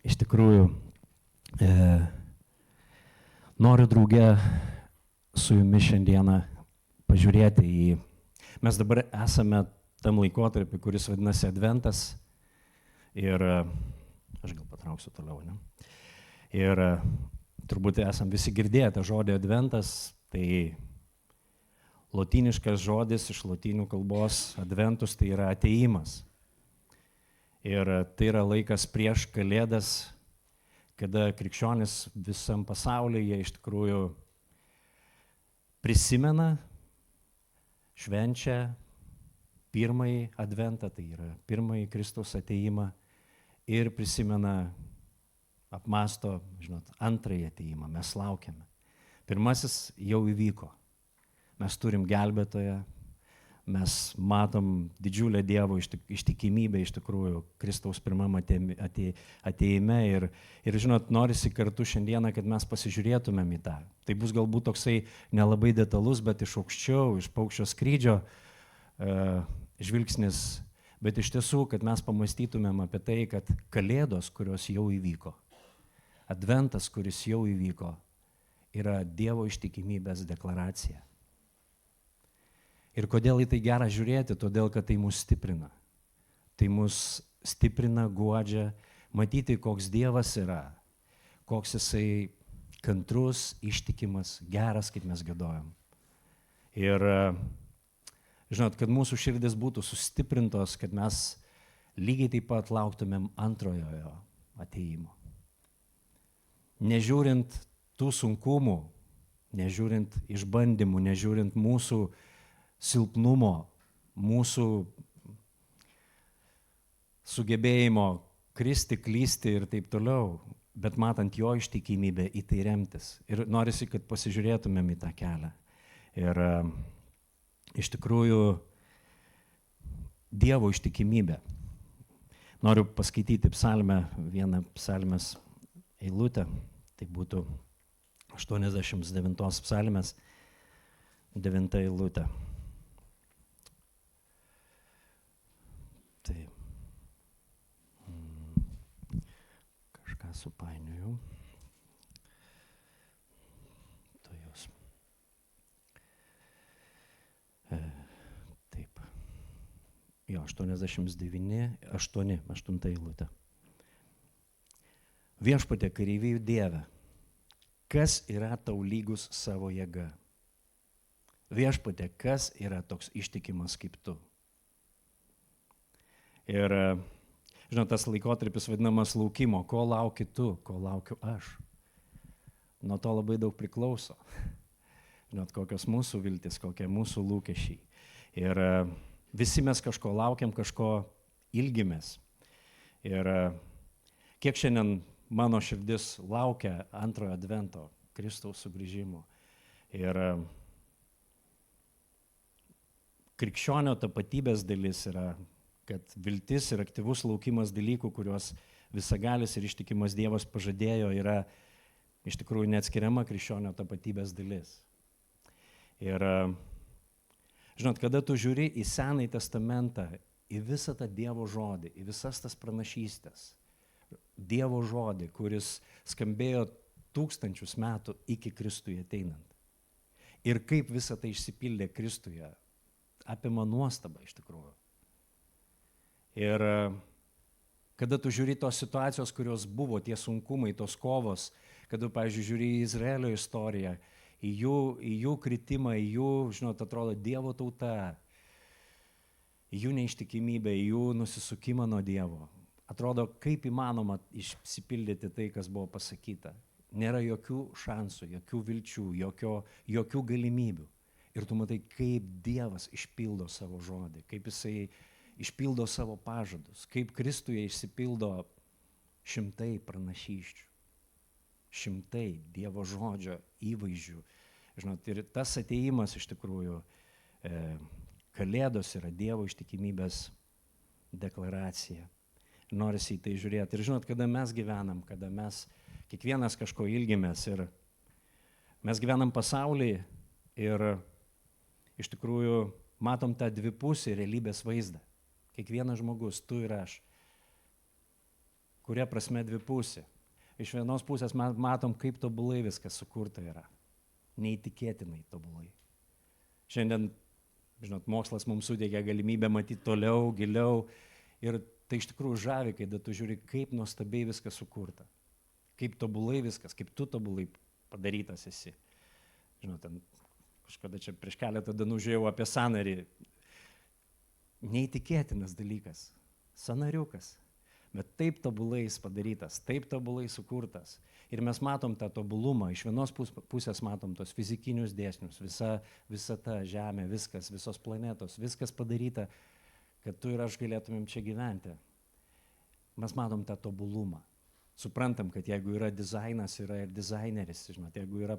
Iš tikrųjų, noriu drauge su jumis šiandieną pažiūrėti į... Mes dabar esame tam laikotarpį, kuris vadinasi Adventas. Ir aš gal patrauksiu toliau, ne? Ir turbūt esam visi girdėję tą žodį Adventas, tai lotyniškas žodis iš lotynų kalbos Adventus, tai yra atėjimas. Ir tai yra laikas prieš Kalėdas, kada krikščionis visam pasaulyje iš tikrųjų prisimena, švenčia pirmąjį Adventą, tai yra pirmąjį Kristaus atėjimą ir prisimena, apmąsto, antrąjį atėjimą. Mes laukiame. Pirmasis jau įvyko. Mes turim gelbėtoją, mes matom didžiulę Dievo ištikimybę iš tikrųjų Kristaus pirmam atėjime ir norisi kartu šiandieną, kad mes pasižiūrėtumėm į tą. Tai bus galbūt toksai nelabai detalus, bet iš aukščiau, iš paukščio skrydžio žvilgsnis, bet iš tiesų, kad mes pamąstytumėm apie tai, kad Kalėdos, kurios jau įvyko, Adventas, kuris jau įvyko, yra Dievo ištikimybės deklaracija. Ir kodėl į tai gera žiūrėti? Todėl, kad tai mus stiprina. Tai mus stiprina, guodžia, matyti, koks Dievas yra, koks jisai kantrus, ištikimas, geras, kaip mes giedojam. Ir, kad mūsų širdis būtų sustiprintos, kad mes lygiai taip pat lauktumėm antrojo jo atėjimo. Nežiūrint tų sunkumų, nežiūrint išbandymų, nežiūrint mūsų silpnumo, mūsų sugebėjimo kristi, klysti ir taip toliau, bet matant jo ištikimybę į tai remtis. Ir norisi, kad pasižiūrėtumėm į tą kelią. Ir iš tikrųjų Dievo ištikimybė. Noriu paskaityti psalmę, vieną psalmės eilutę, tai būtų 89 psalmės 9 eilutė. Tai kažką supainiojau. To jos. Taip. Jo, 89, 8 eilutė. Viešpatie kareivijų Dieve, kas yra tau lygus savo jėga? Viešpatie, kas yra toks ištikimas kaip tu? Ir, tas laikotarpis vadinamas laukimo, ko lauki tu, ko laukiu aš. Nuo to labai daug priklauso. Kokios mūsų viltis, kokie mūsų lūkesčiai. Ir visi mes kažko laukiam, kažko ilgimės. Ir kiek šiandien mano širdis laukia antrojo Advento, Kristaus sugrįžimo. Ir krikščionio tapatybės dalis yra, kad viltis ir aktyvus laukimas dalykų, kuriuos visagalis ir ištikimas Dievas pažadėjo, yra iš tikrųjų neatskiriama krikščionio tapatybės dalis. Ir, kada tu žiūri į Senąjį testamentą, į visą tą Dievo žodį, į visas tas pranašystės, Dievo žodį, kuris skambėjo 1000 metų iki Kristui ateinant. Ir kaip visą tai išsipildė Kristuje, apima nuostabą iš tikrųjų. Ir kada tu žiūri tos situacijos, kurios buvo, tie sunkumai, tos kovos, kada, pavyzdžiui, žiūri į Izraelio istoriją, į jų kritimą, į jų, atrodo, Dievo tauta, į jų neištikimybę, į jų nusisukimą nuo Dievo. Atrodo, kaip įmanoma išsipildyti tai, kas buvo pasakyta. Nėra jokių šansų, jokių vilčių, jokių galimybių. Ir tu matai, kaip Dievas išpildo savo žodį, kaip jisai išpildo savo pažadus, kaip Kristuje išsipildo šimtai pranašysčių, šimtai Dievo žodžio įvaizdžių. Ir tas atėjimas iš tikrųjų, Kalėdos yra Dievo ištikimybės deklaracija. Norisi į tai žiūrėti. Ir kada mes gyvenam, kada mes kiekvienas kažko ilgimės ir mes gyvenam pasaulyje ir iš tikrųjų matom tą dvipusį realybės vaizdą. Kiekvienas žmogus, tu ir aš. kuria prasme dvipusė. Iš vienos pusės matom, kaip tobulai viskas sukurta yra. Neįtikėtinai tobulai. Šiandien, žinot, mokslas mums suteikia galimybę matyti toliau, giliau. Ir tai iš tikrųjų žavi, kai tu žiūri, kaip nuostabiai viskas sukurta. Kaip tobulai viskas, kaip tu tobulai padarytas esi. Žinot, ten kažkada čia prieš keletą dienų žiūrėjau apie sąnarį. Neįtikėtinas dalykas. Sąnariukas. Bet taip tobulai jis padarytas, taip tobulai sukurtas. Ir mes matom tą tobulumą. Iš vienos pusės matom tos fizikinius dėsnius, visa ta žemė, viskas, visos planetos, viskas padaryta, kad tu ir aš galėtumėm čia gyventi. Mes matom tą tobulumą. Suprantam, kad jeigu yra dizainas, yra ir dizaineris, žinot, jeigu yra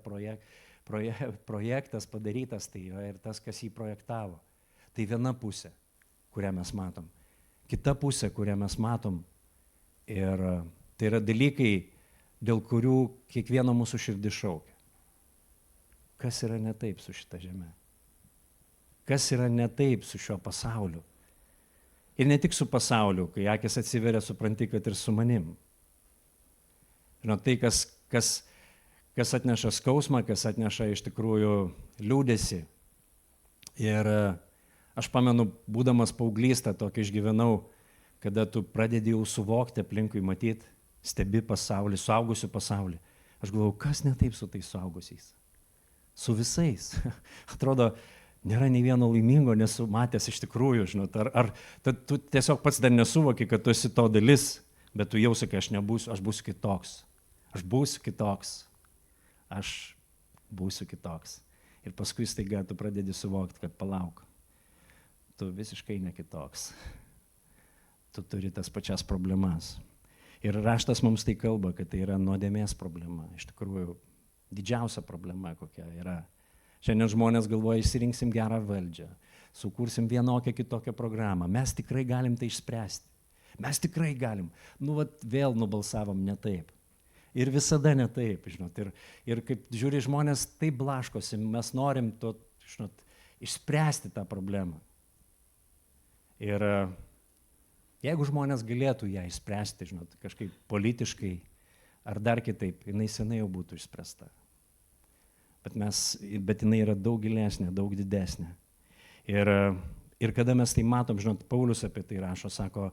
projektas padarytas, tai yra ir tas, kas jį projektavo. Tai viena pusė, kurią mes matom. Kita pusė, kurią mes matom, ir tai yra dalykai, dėl kurių kiekvieno mūsų širdis šaukia. Kas yra ne taip su šita žeme? Kas yra ne taip su šiuo pasauliu? Ir ne tik su pasauliu, kai akis atsiveria, supranti, kad ir su manim. Žinot, tai, kas atneša skausmą, kas atneša iš tikrųjų liūdesį. Ir aš pamenu, būdamas paauglystę, tokį išgyvenau, kada tu pradedi jau suvokti aplinkui, matyti, stebi pasaulį, suaugusių pasaulį. Aš galvojau, kas ne taip su tais suaugusiais? Su visais. Atrodo, nėra nei vieno laimingo, nesu matęs iš tikrųjų, žinot, ar tu tiesiog pats dar nesuvoki, kad tu esi to dalis, bet tu jausi, kad aš būsiu kitoks. Aš būsiu kitoks. Aš būsiu kitoks. Ir paskui staiga tu pradedi suvokti, kad palauk, tu visiškai ne kitoks. Tu turi tas pačias problemas. Ir raštas mums tai kalba, kad tai yra nuodėmės problema. Iš tikrųjų, didžiausia problema kokia yra. Šiandien žmonės galvoja, išsirinksim gerą valdžią, sukursim vienokią kitokią programą. Mes tikrai galim tai išspręsti. Mes tikrai galim. Vėl nubalsavom ne taip. Ir visada ne taip, žinot. Ir kaip žiūri žmonės, taip blaškosi, mes norim išspręsti tą problemą. Ir jeigu žmonės galėtų ją išspręsti, žinot, kažkaip politiškai ar dar kitaip, jinai senai jau būtų išspręsta. Bet jinai yra daug gilesnė, daug didesnė. Ir kada mes tai matom, žinot, Paulius apie tai rašo, sako,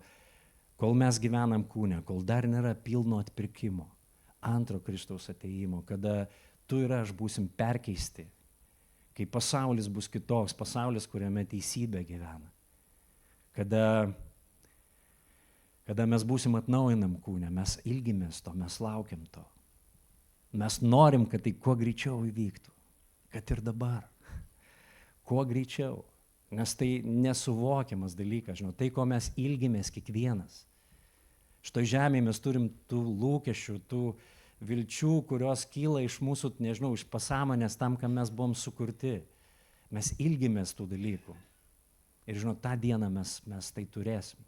kol mes gyvenam kūne, kol dar nėra pilno atpirkimo, antro Kristaus ateimo, kada tu ir aš būsim perkeisti, kai pasaulis bus kitoks, pasaulis, kuriame teisybė gyvena. Kada mes būsim atnaujinam kūne, mes ilgimės to, mes laukiam to. Mes norim, kad tai kuo greičiau įvyktų, kad ir dabar. Kuo greičiau, nes tai nesuvokiamas dalykas, žinot, tai, ko mes ilgimės kiekvienas. Šitoj žemėje mes turim tų lūkesčių, tų vilčių, kurios kyla iš mūsų, nežinau, iš pasąmonės tam, kam mes buvom sukurti. Mes ilgimės tų dalykų. Ir žinot, tą dieną mes tai turėsim.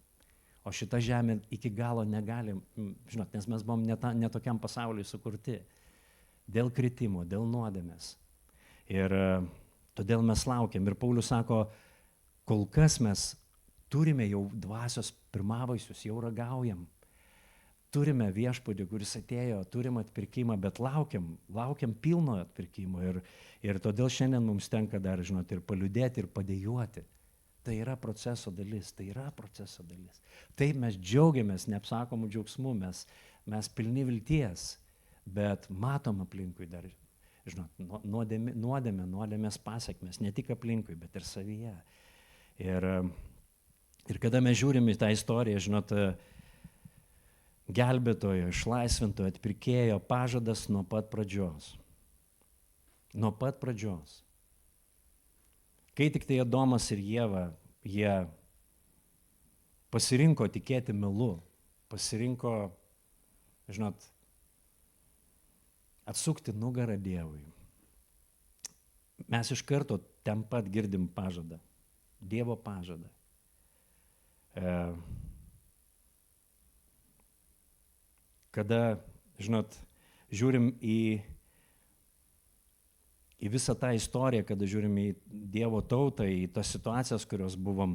O šitą žemę iki galo negalim, žinot, nes mes buvom ne tokiam pasauliui sukurti. Dėl kritimo, dėl nuodėmės. Ir todėl mes laukiam. Ir Paulius sako, kol kas mes turime jau dvasios pirmavaisius, jau ragaujam. Turime viešpatį, kuris atėjo, turim atpirkimą, bet laukiam pilno atpirkimo. Ir todėl šiandien mums tenka dar, žinot, ir paliudėti, ir padėjuoti. Tai yra proceso dalis, Taip mes džiaugiamės neapsakomų džiaugsmų, mes pilni vilties, bet matom aplinkui dar, žinot, nuodėmės pasiekmes, ne tik aplinkui, bet ir savyje. Ir kada mes žiūrim į tą istoriją, žinot, gelbėtojo, išlaisvintojo, atpirkėjo pažadas nuo pat pradžios. Nuo pat pradžios. Kai tik tai Adomas ir Ieva, jie pasirinko tikėti melu, pasirinko, žinot, atsukti nugarą Dievui. Mes iš karto ten pat girdim pažadą, Dievo pažadą. Kada, žinot, žiūrim į visą tą istoriją, kada žiūrim į Dievo tautą, į tas situacijas, kurios buvom,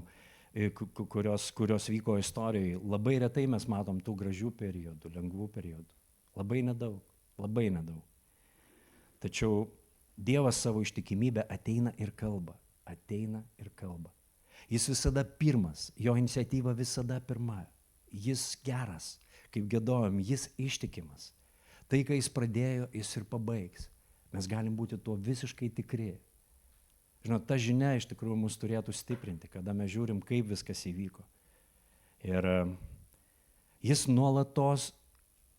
kurios vyko istorijoje. Labai retai mes matom tų gražių periodų, lengvų periodų. Labai nedaug, labai nedaug. Tačiau Dievas savo ištikimybę ateina ir kalba. Ateina ir kalba. Jis visada pirmas, jo iniciatyva visada pirma. Jis geras, kaip giedojom, jis ištikimas. Tai, ką jis pradėjo, jis ir pabaigs. Mes galim būti tuo visiškai tikri. Žinot, ta žinia iš tikrųjų mus turėtų stiprinti, kada mes žiūrim, kaip viskas įvyko. Ir jis nuolatos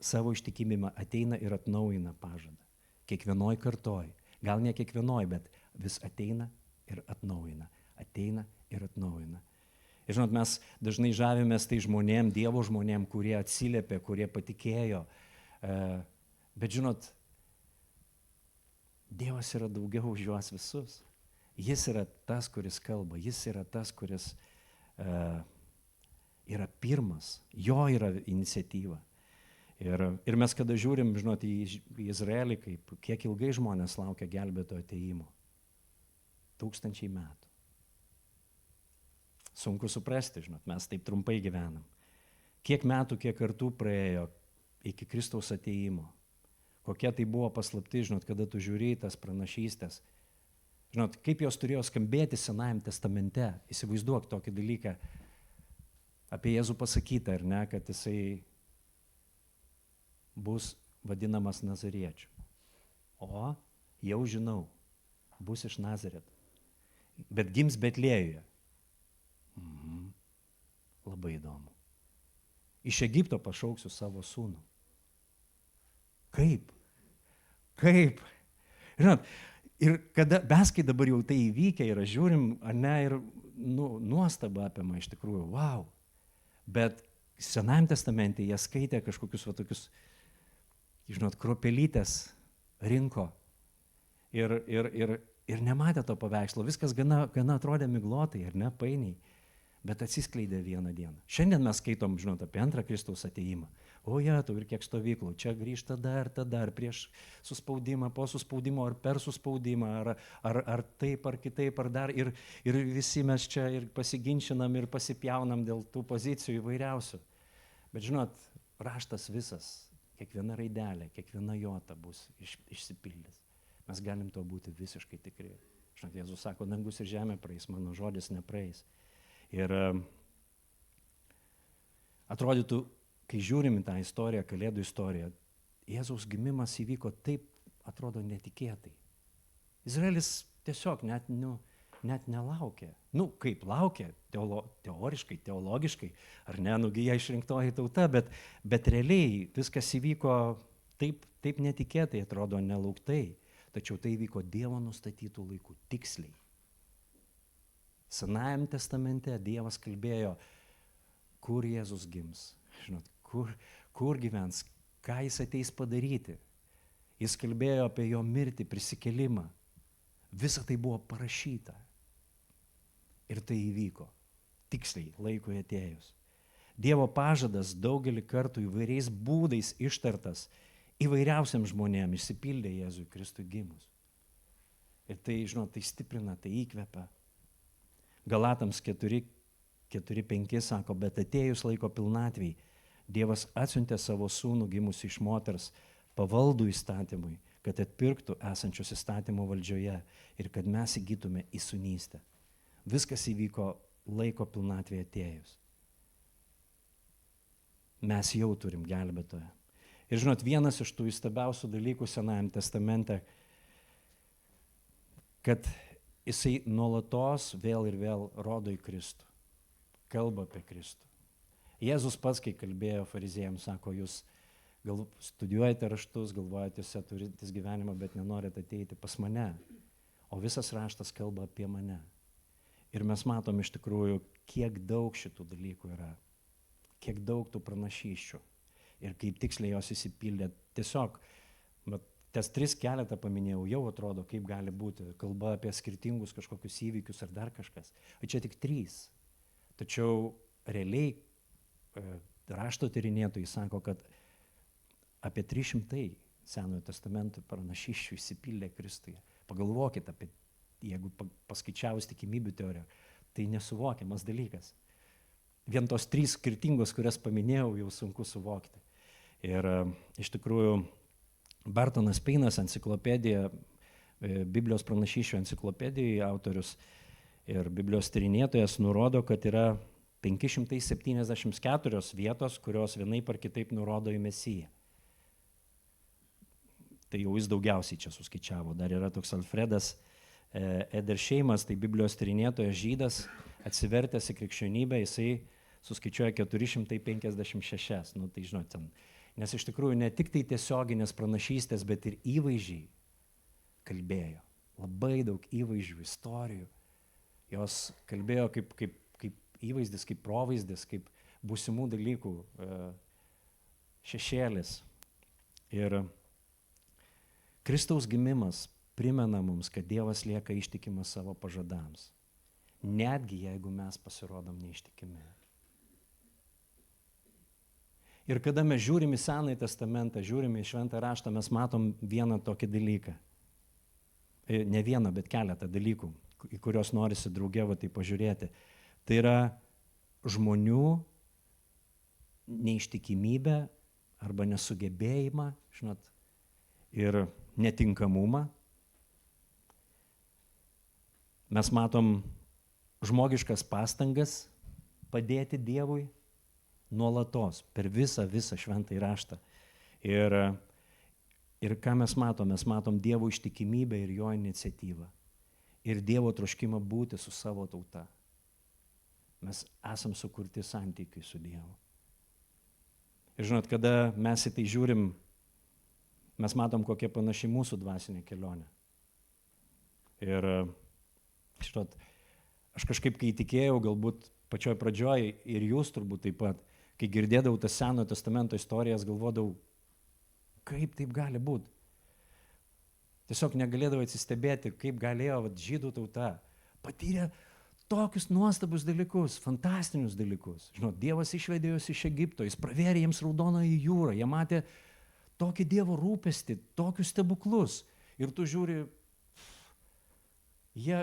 savo ištikimybę ateina ir atnaujina pažadą. Kiekvienoj kartoj. Gal ne kiekvienoj, bet vis ateina ir atnaujina. Ateina ir atnaujina. Ir žinot, mes dažnai žavimės tai žmonėm, Dievo žmonėm, kurie atsiliepė, kurie patikėjo. Bet žinot, Dievas yra daugiau už juos visus. Jis yra tas, kuris kalba, jis yra tas, kuris yra pirmas, jo yra iniciatyva. Ir mes kada žiūrim, žinot, į Izraelį, kiek ilgai žmonės laukia gelbėtojo atėjimo. 1000 metų. Sunku suprasti, žinot, mes taip trumpai gyvenam. Kiek metų, kiek kartų praėjo iki Kristaus atėjimo. Kokia tai buvo paslaptis, žinot, kada tu žiūri tas pranašystės. Žinot, kaip jos turėjo skambėti Senajam testamente. Įsivaizduok tokį dalyką apie Jėzų pasakytą, ar ne, kad jisai bus vadinamas Nazariečiu. O, jau žinau, bus iš Nazareto. Bet gims Betlėjuje. Labai įdomu. Iš Egipto pašauksiu savo sūnų. Kaip? Kaip? Žinot, ir kada mes, kai dabar jau tai įvykę yra, žiūrim, ne, ir nuostaba apima iš tikrųjų, wow. Bet Senajam testamente jie skaitė kažkokius va tokius, žinot, kruopelytės rinko ir nematė to paveikslo. Viskas gana atrodė miglotai ir ne painiai, bet atsiskleidė vieną dieną. Šiandien mes skaitom, žinot, apie antrą Kristaus atėjimą. O tu ir kiek stovyklų, čia grįžta dar, prieš suspaudimą, po suspaudimo, ar per suspaudimą, ar taip, ar kitaip, ar dar. Ir visi mes čia ir pasiginčinam, ir pasipjaunam dėl tų pozicijų įvairiausių. Bet žinot, raštas visas, kiekviena raidelė, kiekviena jota bus išsipildęs. Mes galim to būti visiškai tikri. Žinot, Jėzus sako, dangus ir žemė praeis, mano žodis nepraeis. Ir atrodytų, kai žiūrim į tą istoriją, Kalėdų istoriją, Jėzaus gimimas įvyko taip, atrodo, netikėtai. Izraelis tiesiog net nelaukė. Kaip laukė, teoriškai, teologiškai, ar ne, jie išrinktoji tauta, bet realiai viskas įvyko taip netikėtai, atrodo, nelauktai. Tačiau tai įvyko Dievo nustatytų laikų, tiksliai. Senajam testamente Dievas kalbėjo, kur Jėzus gims, žinot, kur gyvens, ką jis ateis padaryti. Jis kalbėjo apie jo mirtį, prisikėlimą. Visa tai buvo parašyta. Ir tai įvyko, tiksliai, laikui atėjus. Dievo pažadas daugelį kartų įvairiais būdais ištartas įvairiausiam žmonėm išsipildė Jėzui Kristui gimus. Ir tai, žinot, tai stiprina, tai įkvepia. Galatams 4:5 sako, bet atėjus laiko pilnatvei, Dievas atsiuntė savo sūnų gimusį iš moters pavaldų įstatymui, kad atpirktų esančius įstatymo valdžioje ir kad mes įgytume įsūnystę. Viskas įvyko laiko pilnatvėje atėjus. Mes jau turim gelbėtoją. Ir žinot, vienas iš tų įstabiausių dalykų Senajam testamente, kad jisai nuolatos vėl ir vėl rodo į Kristų, kalba apie Kristų. Jėzus pats, kai kalbėjo fariziejams, sako, jūs studijuojate raštus, galvojate, jūs turintis gyvenimą, bet nenorite ateiti pas mane, o visas raštas kalba apie mane. Ir mes matom iš tikrųjų, kiek daug šitų dalykų yra, kiek daug tų pranašysčių ir kaip tiksliai jos įsipildė. Tiesiog, tas 3 keletą paminėjau, jau atrodo, kaip gali būti kalba apie skirtingus kažkokius įvykius ar dar kažkas. O čia tik 3. Tačiau realiai rašto tyrinėtojai sako, kad apie 300 Senojo testamento pranašysčių įsipildė Kristuje. Pagalvokit apie, jeigu paskaičiavus tikimybių teoriją, Tai nesuvokiamas dalykas. Vien tos 3 skirtingos, kurias paminėjau, jau sunku suvokti. Ir iš tikrųjų Bartonas Peinas, enciklopedija, Biblijos pranašysčių enciklopedijai autorius ir Biblijos tyrinėtojas nurodo, kad yra 574 vietos, kurios vienaip ar kitaip nurodo į Mesiją. Tai jau jis daugiausiai čia suskaičiavo. Dar yra toks Alfredas Ederšeimas, tai Biblijos tyrinėtojas žydas, atsivertęs į krikščionybę, jisai suskaičiuoja 456. Nu, tai žinot, ten. Nes iš tikrųjų ne tik tai tiesioginės pranašystės, bet ir įvaizdžiai kalbėjo. Labai daug įvaizdžių, istorijų. Jos kalbėjo kaip įvaizdis, kaip provaizdis, kaip būsimų dalykų šešėlis. Ir Kristaus gimimas primena mums, kad Dievas lieka ištikimas savo pažadams. Netgi jeigu mes pasirodom neištikimi. Ir kada mes žiūrim į Senąjį testamentą, žiūrim į Šventą raštą, mes matom vieną tokį dalyką. Ne vieną, bet keletą dalykų, į kuriuos norisi drauge tai pažiūrėti. Tai yra žmonių neištikimybę arba nesugebėjimą, žinot, ir netinkamumą. Mes matom žmogiškas pastangas padėti Dievui nuolatos, per visą Šventąjį raštą. Ir ką mes matom? Mes matom Dievo ištikimybę ir jo iniciatyvą. Ir Dievo troškimą būti su savo tauta. Mes esam sukurti santykiui su Dievu. Ir žinot, kada mes į tai žiūrim, mes matom, kokia panaši mūsų dvasinė kelionė. Ir žinot, aš kažkaip, kai įtikėjau, galbūt pačioj pradžioj, ir jūs turbūt taip pat, kai girdėdavau tas Senojo testamento istorijas, galvodavau, kaip taip gali būti. Tiesiog negalėdavau atsistebėti, kaip galėjo žydų tauta patyrė tokius nuostabus dalykus, fantastinius dalykus. Žinot, Dievas išvedė juos iš Egipto, jis pravėrė jiems Raudonąją jūrą, jie matė tokį Dievo rūpestį, tokius stebuklus. Ir tu žiūri, jie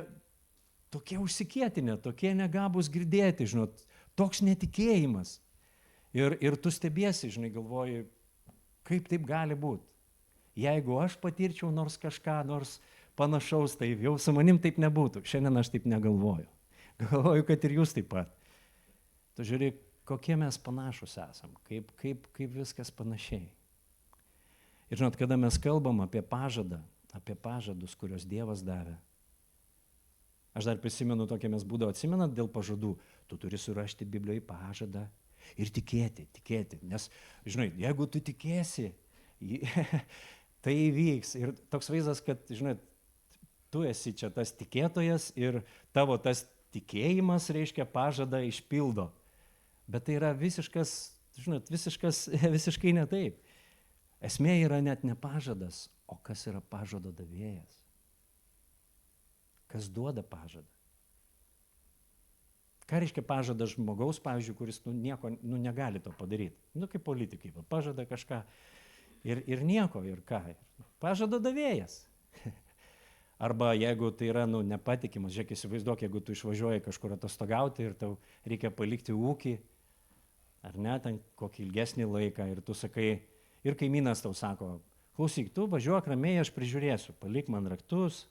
tokie užsikėtinę, tokie negabūs girdėti, žinot, toks netikėjimas. Ir tu stebiesi, žinai, galvoji, kaip taip gali būti. Jeigu aš patirčiau nors kažką, nors panašaus, tai jau su manim taip nebūtų. Šiandien aš taip negalvoju. Galvoju, kad ir jūs taip pat. Tu žiūri, kokie mes panašus esam, kaip viskas panašiai. Ir žinot, kada mes kalbam apie pažadą, apie pažadus, kuriuos Dievas davė. Aš dar prisimenu tokią mes būdavo, atsimenat dėl pažadų, tu turi surasti Biblijoje pažadą ir tikėti. Nes, žinai, jeigu tu tikėsi, tai įvyks. Ir toks vaizdas, kad, žinai, tu esi čia tas tikėtojas ir tavo tas tikėjimas, reiškia, pažadą išpildo. Bet tai yra visiškai ne taip. Esmė yra net ne pažadas, o kas yra pažado davėjas. Kas duoda pažadą. Ką reiškia pažadas žmogaus, pavyzdžiui, kuris nieko negali to padaryti? Kaip politikai, pažada kažką ir nieko, ir ką. Pažado davėjas. Arba jeigu tai yra nepatikimas, žiūrėk, įsivaizduok, jeigu tu išvažiuoji kažkur atostogauti ir tau reikia palikti ūkį, ar ne, ten kokį ilgesnį laiką, ir tu sakai, ir kaimynas tau sako, klausyk, tu važiuok ramiai, aš prižiūrėsiu, palik man raktus,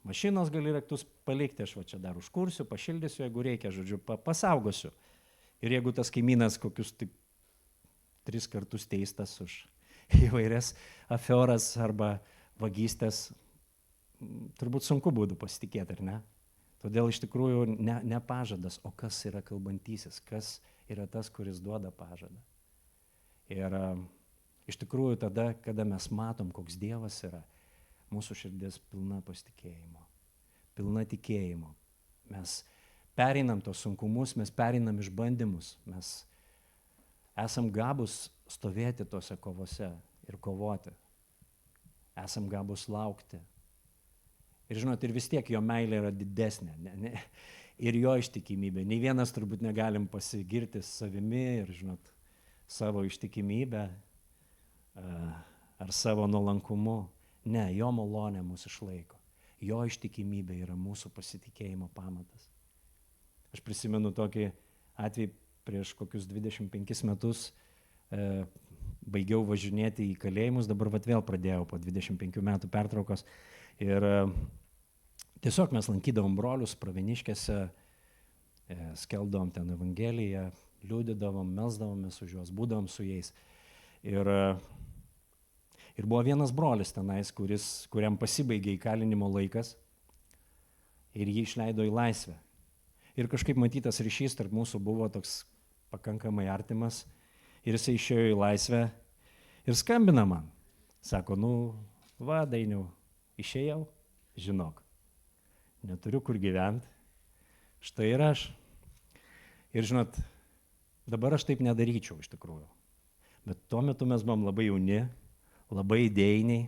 mašinos gali raktus palikti, aš čia dar užkursiu, pašildysiu, jeigu reikia, žodžiu, pasaugosiu. Ir jeigu tas kaimynas kokius 3 kartus teistas už įvairias aferas arba vagystės, turbūt sunku būtų pasitikėti, ar ne? Todėl iš tikrųjų ne pažadas, o kas yra kalbantysis, kas yra tas, kuris duoda pažadą. Ir iš tikrųjų tada, kada mes matom, koks Dievas yra, mūsų širdis pilna pasitikėjimo, pilna tikėjimo. Mes pereinam tos sunkumus, mes pereinam išbandymus, mes esam gabus stovėti tose kovose ir kovoti. Esam gabus laukti. Ir žinot, ir vis tiek jo meilė yra didesnė. Ir jo ištikimybė. Nei vienas turbūt negalim pasigirti savimi ir, žinot, savo ištikimybę ar savo nuolankumu. Ne, jo malonė mus išlaiko. Jo ištikimybė yra mūsų pasitikėjimo pamatas. Aš prisimenu tokį atvejį prieš kokius 25 metus, baigiau važinėti į kalėjimus, dabar vėl pradėjau po 25 metų pertraukos. Ir tiesiog mes lankydavom brolius Pravieniškėse, skeldavom ten Evangeliją, liudydavom, melsdavomės už juos, būdavom su jais. Ir buvo vienas brolis tenais, kuriam pasibaigė įkalinimo laikas ir jį išleido į laisvę. Ir kažkaip matytas ryšys tarp mūsų buvo toks pakankamai artimas ir jisai išėjo į laisvę ir skambina man. Sako, va, Dainiau, išėjau, žinok, neturiu kur gyventi, štai ir aš. Ir žinot, dabar aš taip nedaryčiau iš tikrųjų. Bet tuo metu mes buvom labai jauni, labai idėjiniai.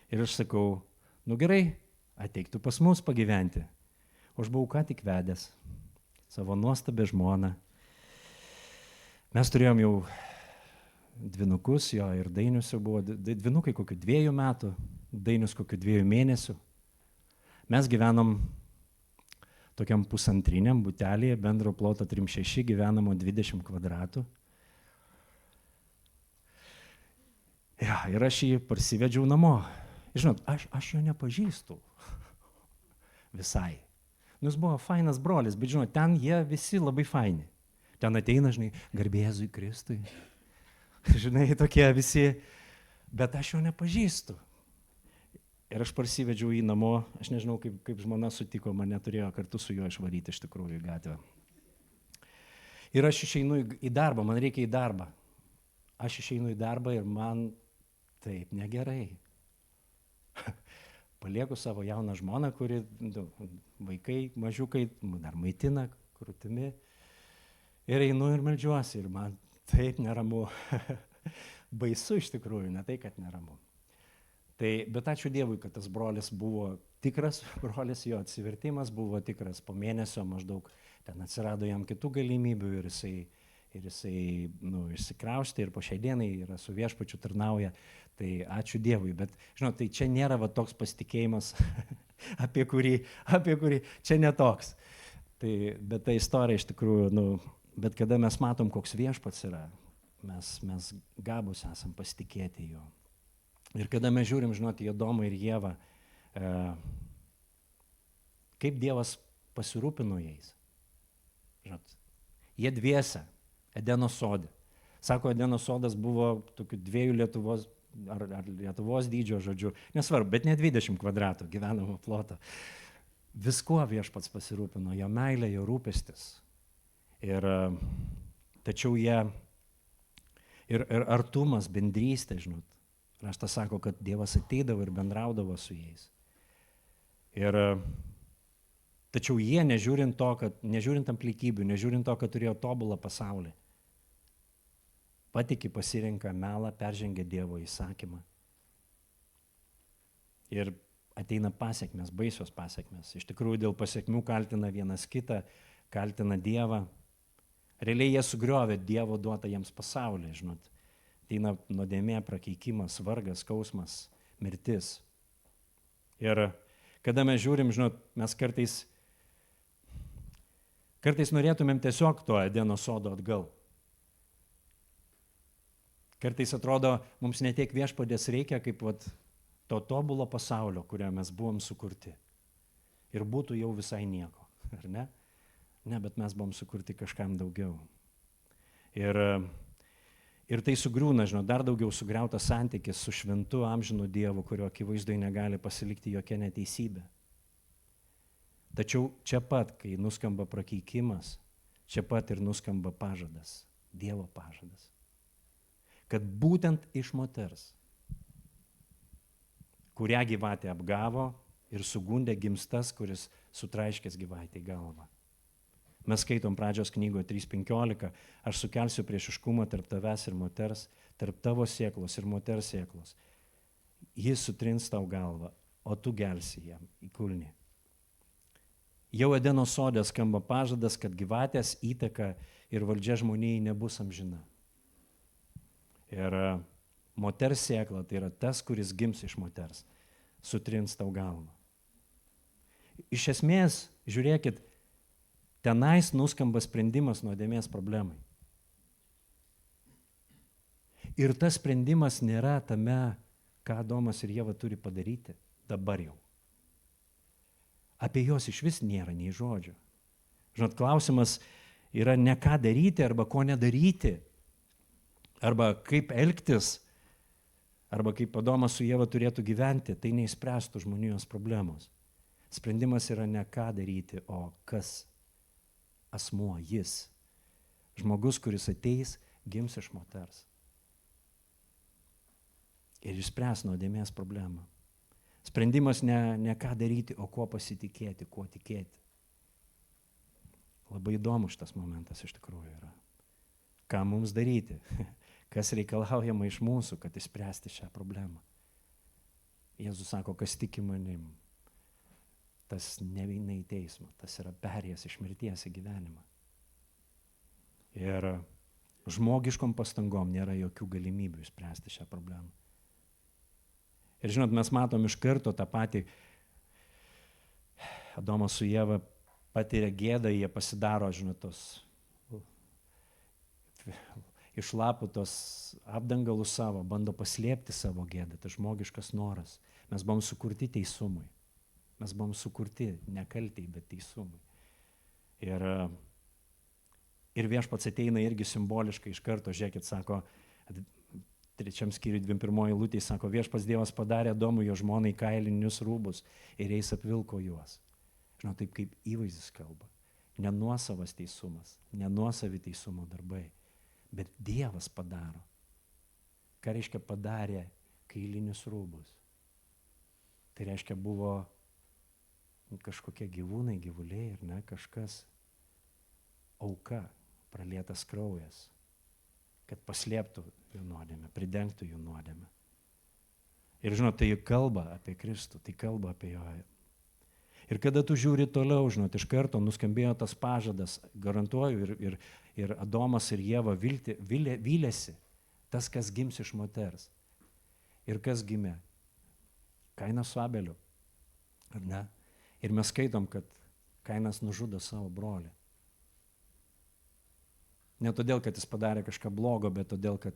Ir aš sakau, gerai, ateiktų pas mus pagyventi. O aš buvau ką tik vedęs savo nuostabę žmoną. Mes turėjom jau dvynukus, jo ir Dainius jau buvo, dvynukai kokių 2 metų, Dainius kokių 2 mėnesių. Mes gyvenom tokiam pusantriniam butelėje, bendro ploto 3,6, gyvenamo 20 kvadratų. Ja, ir aš jį parsivedžiau namo. Žinot, aš jo nepažįstu visai. Jis buvo fainas brolis, bet žinot, ten jie visi labai faini. Ten ateina, žinai, garbė Jėzui Kristui. Žinai, tokie visi, bet aš jo nepažįstu. Ir aš parsivedžiau jį namo, aš nežinau, kaip žmona sutiko, mane turėjo kartu su juo išvaryti iš tikrųjų į gatvę. Ir aš išeinu į darbą, man reikia į darbą. Aš išeinu į darbą ir man taip negerai. Palieku savo jauną žmoną, kuri, vaikai, mažiukai, dar maitina krūtimi. Ir einu ir meldžiuosi ir man taip neramu. Baisu iš tikrųjų, ne tai, kad neramu. Bet ačiū Dievui, kad tas brolis buvo tikras, brolis, jo atsivertimas buvo tikras. Po mėnesio maždaug ten atsirado jam kitų galimybių ir jisai išsikraustė ir po šiai dienai yra su viešpačiu tarnauja. Tai ačiū Dievui, bet žinot, tai čia nėra toks pasitikėjimas, apie kurį čia netoks. Bet ta istorija iš tikrųjų, bet kada mes matom, koks viešpats yra, mes gabūs esam pasitikėti jo. Ir kada mes žiūrim, žinot, į Adomą ir Ievą, kaip Dievas pasirūpino jais. Žinot, jie dviese, Edeno sode. Sako, Edeno sodas buvo tokių 2 Lietuvos, ar Lietuvos dydžio, žodžiu, nesvarbu, bet ne 20 kvadratų gyvenamo ploto. Viskuo viešpats pasirūpino, jo meilė, jo rūpestis. Tačiau jie, ir artumas, bendrystė, žinot, raštas sako, kad Dievas ateidavo ir bendraudavo su jais. Tačiau jie, nežiūrint aplinkybių, nežiūrint to, kad turėjo tobulą pasaulį, patiki, pasirenka melą, peržengia Dievo įsakymą. Ir ateina pasiekmes, baisios pasiekmes. Iš tikrųjų, dėl pasiekmių kaltina vienas kitą, kaltina Dievą. Realiai jie sugriovė Dievo duotą jiems pasaulį, žinot. Ateina nuodėmė, prakeikimas, vargas, skausmas, mirtis. Ir kada mes žiūrim, žinot, mes kartais norėtumėm tiesiog to Edeno sodo atgal. Kartais atrodo, mums ne tiek viešpaties reikia, kaip to tobulo pasaulio, kurio mes buvom sukurti. Ir būtų jau visai nieko, ar ne? Ne, bet mes buvom sukurti kažkam daugiau. Ir tai sugriūna, žinot, dar daugiau sugriautas santykis su šventu amžinu Dievu, kurio akivaizdoje negali pasilikti jokia neteisybė. Tačiau čia pat, kai nuskamba prakeikimas, čia pat ir nuskamba pažadas, Dievo pažadas. Kad būtent iš moters, kurią gyvatė apgavo ir sugundė gims tas, kuris sutraiškęs gyvatę į galvą. Mes skaitom pradžios knygoje 3:15, aš sukelsiu priešiškumą tarp tavęs ir moters, tarp tavo sėklos ir moters sėklos. Jis sutrins tau galvą, o tu gelsi jam į kulnį. Jau Edeno sode skamba pažadas, kad gyvatės įtaka ir valdžia žmonijai nebus amžina. Ir moters sėkla, tai yra tas, kuris gims iš moters, sutrins tau galvą. iš esmės, žiūrėkit, tenais nuskamba sprendimas nuodėmės problemai. Ir tas sprendimas nėra tame, ką Adomas ir Ieva turi padaryti dabar jau. Apie juos iš vis nėra nei žodžio. Žinot, klausimas yra ne ką daryti arba ko nedaryti, arba kaip elgtis, arba kaip Adomas su Ieva turėtų gyventi, tai neišspręstų žmonijos problemos. Sprendimas yra ne ką daryti, o kas asmuo jis. Žmogus, kuris ateis, gims iš moters. Ir išspręs nuodėmės problemą. Sprendimas ne ką daryti, o kuo pasitikėti, kuo tikėti. Labai įdomu šitas momentas iš tikrųjų yra. Ką mums daryti? Kas reikalaujama iš mūsų, kad išspręsti šią problemą? Jėzus sako, kas tiki manim, tas neina į teismą, tas yra perėjęs iš mirties į gyvenimą. Ir žmogiškom pastangom nėra jokių galimybių išspręsti šią problemą. Ir žinot, mes matom iš karto tą patį, Adomas su Ieva patiria gėdą, jie pasidaro, žinot, tos iš lapų tos apdangalus savo, bando paslėpti savo gėdą, tas žmogiškas noras. Mes buvom sukurti teisumui. Mes buvom sukurti ne kaltei, bet teisumui. Ir Viešpats ateina irgi simboliškai iš karto, žiūrėkit, sako, 3 skyriui 21 eilutėje, sako, Viešpats Dievas padarė Adomui jo žmonai kailinius rūbus ir jais apvilko juos. Žinau, taip kaip įvaizdis kalba. Ne nuosavas teisumas, ne nuosavi teisumo darbai, bet Dievas padaro. Ką reiškia padarė kailinius rūbus? Tai reiškia buvo kažkokie gyvūnai, gyvuliai ir ne kažkas auka, pralietas kraujas, kad paslėptų jų nuodėmę, pridengtų jų nuodėmę. Ir žinot, tai kalba apie Kristų, tai kalba apie jo. Ir kada tu žiūri toliau, žinot, iš karto nuskambėjo tas pažadas, garantuoju, ir Adomas ir Ieva vylėsi, tas, kas gims iš moters. Ir kas gimė? Kainas su Abeliu, ar ne? Ir mes skaitom, kad Kainas nužudo savo brolį. Ne todėl, kad jis padarė kažką blogo, bet todėl, kad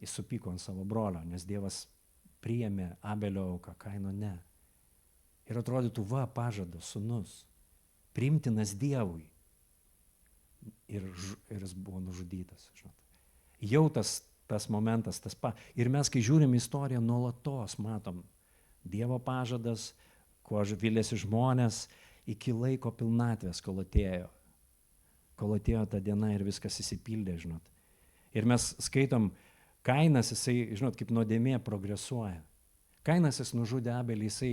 jis supyko ant savo brolio, nes Dievas priėmė Abelio auką, Kaino ne. Ir atrodytų, va, pažadas, sūnus, priimtinas Dievui. Ir jis buvo nužudytas. Žinot. Jau tas momentas, ir mes, kai žiūrim istoriją, nuolatos matom Dievo pažadas, kuo vylėsi žmonės, iki laiko pilnatvės, kol atėjo ta diena ir viskas įsipildė, žinot. Ir mes skaitom, Kainas, jisai, žinot, kaip nuodėmė progresuoja. Kainas jis nužudė Abelį, jisai,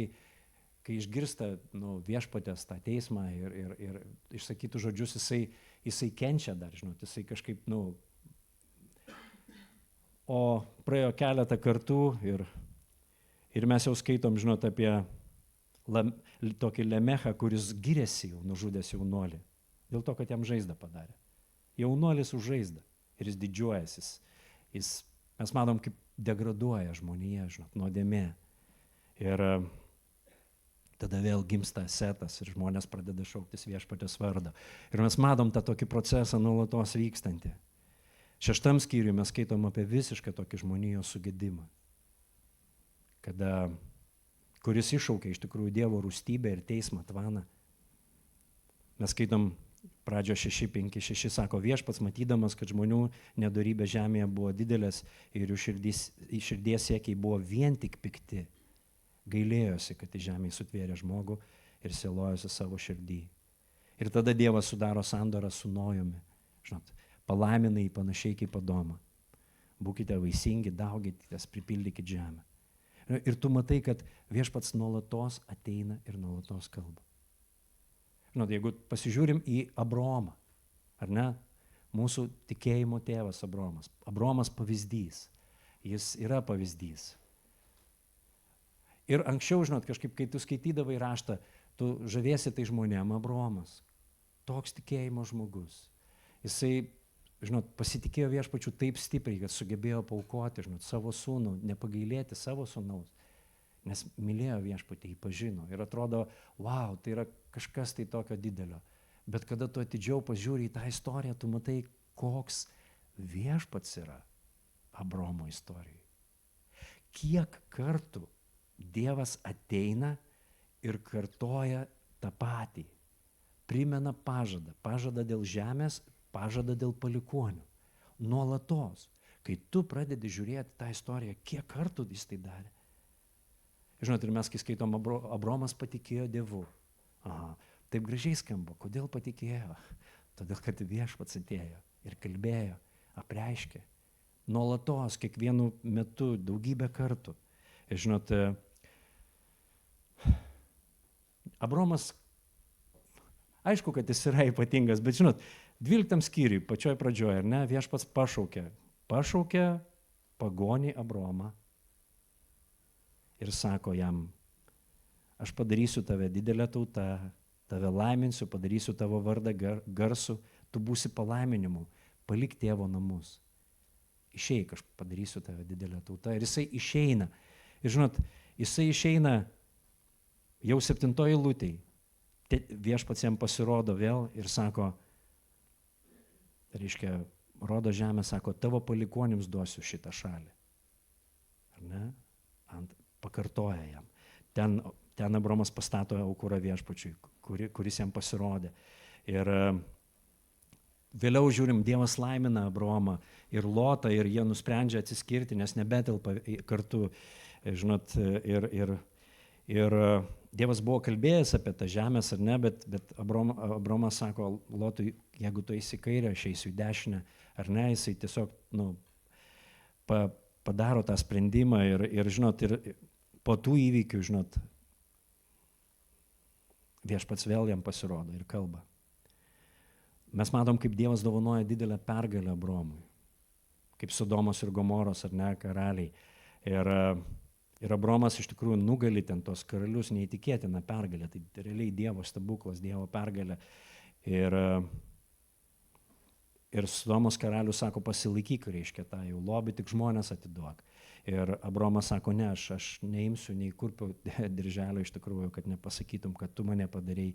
kai išgirsta Viešpatės tą teismą ir išsakytų žodžius, jisai kenčia dar, žinot, jisai kažkaip, o praėjo keletą kartų ir mes jau skaitom, žinot, apie tokį Lemechą, kuris giriasi jau, nužudęs jaunuolį. Dėl to, kad jam žaizdą padarė. Jaunuolis už žaizdą ir jis didžiuojasis. Mes matom, kaip degraduoja žmonija, žinot, nuodėmė. Ir tada vėl gimsta Setas ir žmonės pradeda šauktis Viešpaties vardą. Ir mes matom tą tokį procesą nuolatos vykstantį. 6 skyriui mes skaitom apie visišką tokį žmonijos sugedimą, kuris iššaukia iš tikrųjų Dievo rūstybę ir teismą tvaną. Mes skaitom pradžio 6:5-6, sako, Viešpats matydamas, kad žmonių nedorybė žemėje buvo didelės ir jų širdies siekiai buvo vien tik pikti, gailėjosi, kad į žemę sutvėrė žmogų ir sielojosi savo širdį. Ir tada Dievas sudaro sandorą su Nojumi, žinot, palaimina jį panašiai kaip Adomą. Būkite vaisingi, daugykitės, pripildykite žemę. Ir tu matai, kad Viešpats nuolatos ateina ir nuolatos kalba. Žinot, jeigu pasižiūrim į Abraomą, ar ne? Mūsų tikėjimo tėvas Abraomas. Abraomas pavyzdys. Jis yra pavyzdys. Ir anksčiau, žinot, kažkaip, kai tu skaitydavai raštą, tu žavėsi tai žmonėm, Abraomas. Toks tikėjimo žmogus. Jisai, žinot, pasitikėjo Viešpačiu taip stipriai, kad sugebėjo paaukoti, žinot, savo sūnų, nepagailėti savo sūnaus. nes mylėjo viešpatį, jį pažino. Ir atrodo, wow, tai yra kažkas tai tokio didelio. Bet kada tu atidžiau pažiūri į tą istoriją, tu matai, koks viešpats yra Abraomo istorijai. Kiek kartų Dievas ateina ir kartoja tą patį. Primena pažadą. Pažadą dėl žemės, pažadą dėl palikuonių. Nuolatos. Kai tu pradedi žiūrėti tą istoriją, kiek kartų jis tai darė. Žinot, ir mes, kai skaitom, Abraomas patikėjo Dievu. Aha, taip gražiai skamba. Kodėl patikėjo? Todėl, kad viešpats atėjo ir kalbėjo, apreiškė. Nuolatos, kiekvienu metu, daugybę kartų. Ir žinot, Abraomas, aišku, kad jis yra ypatingas, bet žinot, 12 skyriui, pačioj pradžioje, ar ne, viešpats pašaukė pagonį Abraomą ir sako jam, aš padarysiu tave didelę tautą, tave laiminsiu, padarysiu tavo vardą garsų, tu būsi palaiminimu, palik tėvo namus. Išeik, aš padarysiu tave didelę tautą. Ir jisai išeina. Ir žinot, jisai išeina jau 7 eilutėj. Viešpats jam pasirodo vėl ir sako, reiškia, rodo žemę, sako, tavo palikuonims duosiu šitą šalį. Ar ne? Pakartoja jam. Ten Abraomas pastato aukurą viešpačiui, kuris jam pasirodė. Ir vėliau žiūrim, Dievas laimina Abraomą ir Lotą ir jie nusprendžia atsiskirti, nes nebetelpa kartu. Žinot, ir Dievas buvo kalbėjęs apie tą žemės ar ne, bet Abraomas sako Lotui, jeigu tu eisi į kairę, aš eisiu į dešinę, ar ne, jisai tiesiog padaro tą sprendimą ir žinot, ir po tų įvykių, žinot, viešpats vėl jam pasirodo ir kalba. Mes matom, kaip Dievas dovanoja didelę pergalę Abraomui, kaip Sodomos ir Gomoros, ar ne, karaliai. Ir Abraomas iš tikrųjų nugali ten tos karalius, neįtikėtina pergalė, tai realiai Dievo stebuklas, Dievo pergalė. Ir Sodomos karalius sako, pasilaikyk, reiškia tą jau lobį, tik žmonės atiduok. Ir Abraomas sako, ne, aš neimsiu nei kurpio dirželio iš tikrųjų, kad nepasakytum, kad tu mane padarei.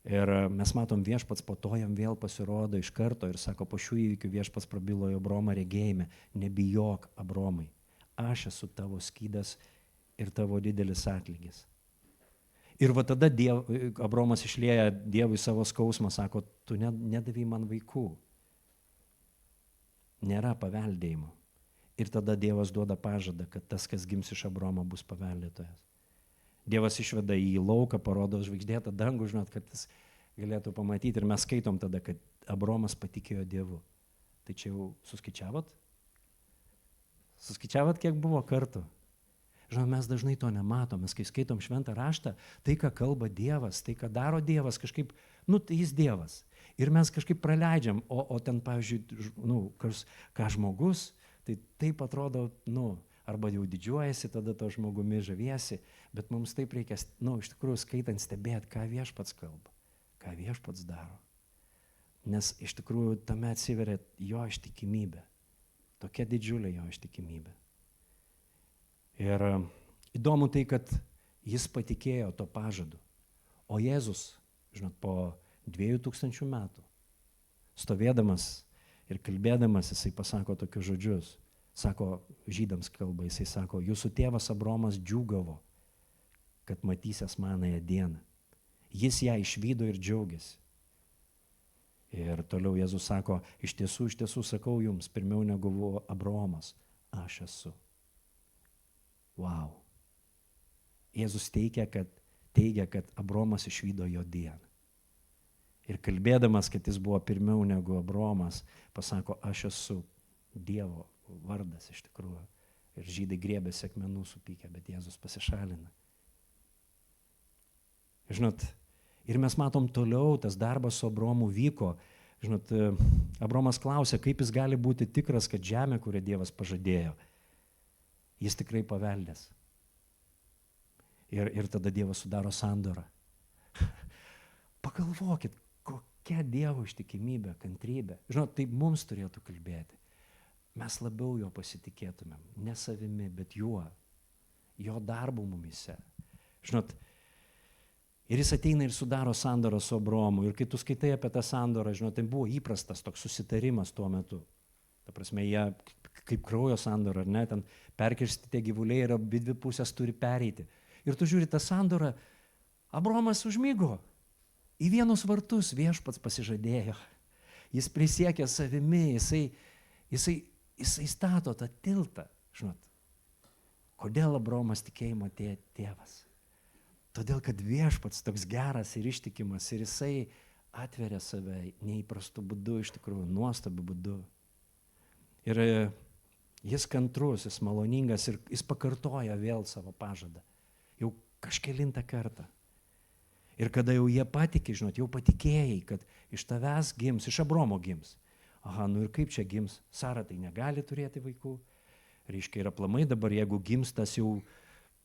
Ir mes matom, viešpats po to jam vėl pasirodo iš karto ir sako, po šių įvykių viešpats prabilo į Abraomą regėjime, nebijok, Abraomai, aš esu tavo skydas ir tavo didelis atlygis. Ir va tada Abraomas išlieja Dievui savo skausmą, sako, tu nedavei man vaikų, nėra paveldėjimo. Ir tada Dievas duoda pažadą, kad tas, kas gims iš Abraomo, bus paveldėtojas. Dievas išveda į lauką, parodo žvaigždėtą dangų, žinot, kad jis galėtų pamatyti. Ir mes skaitom tada, kad Abraomas patikėjo Dievu. Tai čia jau suskaičiavot? Suskaičiavot, kiek buvo kartų? Žinot, mes dažnai to nematom. Mes kai skaitom šventą raštą, tai, ką kalba Dievas, tai, ką daro Dievas, kažkaip, tai jis Dievas. Ir mes kažkaip praleidžiam, o ten, pavyzdžiui, ką žmogus, tai taip atrodo, arba jau didžiuojasi, tada to žmogumi žaviesi, bet mums taip reikia, iš tikrųjų skaitant stebėti, ką viešpats kalba, ką viešpats daro. Nes iš tikrųjų tame atsiveria jo ištikimybė, tokia didžiulė jo ištikimybė. Ir įdomu tai, kad jis patikėjo to pažadu, o Jėzus, žinot, po 2000 metų, stovėdamas ir kalbėdamas, jisai pasako tokius žodžius. Sako, žydams kalba, jisai sako, jūsų tėvas Abraomas džiūgavo, kad matysės manąją dieną. Jis ją išvydo ir džiaugiasi. Ir toliau Jėzus sako, iš tiesų sakau jums, pirmiau negu buvo Abraomas, aš esu. Wow. Jėzus teigia, kad Abraomas išvydo jo dieną. Ir kalbėdamas, kad jis buvo pirmiau negu Abraomas, pasako, aš esu Dievo vardas iš tikrųjų. Ir žydai griebėsi akmenų supykę, bet Jėzus pasišalina. Žinot, ir mes matom toliau, tas darbas su Abraomu vyko. Žinot, Abraomas klausė, kaip jis gali būti tikras, kad žemė, kurią Dievas pažadėjo, jis tikrai paveldės. Ir tada Dievas sudaro sandorą. Pagalvokit, kokia Dievo ištikimybė, kantrybė. Žinot, tai mums turėtų kalbėti. Mes labiau jo pasitikėtumėm, ne savimi, bet juo. jo darbu mumise. Žinot, ir jis ateina ir sudaro sandorą su Abraomu. Ir kai tu skaitai apie tą sandorą, žinot, tai buvo įprastas toks susitarimas tuo metu. Ta prasme, jie kaip kraujo sandora, ar ne, ten perkirsti tie gyvuliai ir abi dvi pusės turi pereiti. Ir tu žiūri tą sandorą, Abraomas užmygo. Į vienus vartus viešpats pasižadėjo. Jis prisiekė savimi, jisai stato tą tiltą. Žinot, kodėl Abraomas tikėjimo tėvas? Todėl, kad viešpats toks geras ir ištikimas ir jisai atveria save neįprastu būdu, iš tikrųjų, nuostabiu būdu. Ir jis kantrus, jis maloningas ir jis pakartoja vėl savo pažadą. Jau kažkelintą kartą. Ir kada jau jie patikė, žinot, jau patikėjai, kad iš tavęs gims, iš Abraomo gims. Aha, nu ir kaip čia gims? Sara tai negali turėti vaikų. Reiškia, ir aplamai dabar, jeigu gims tas jau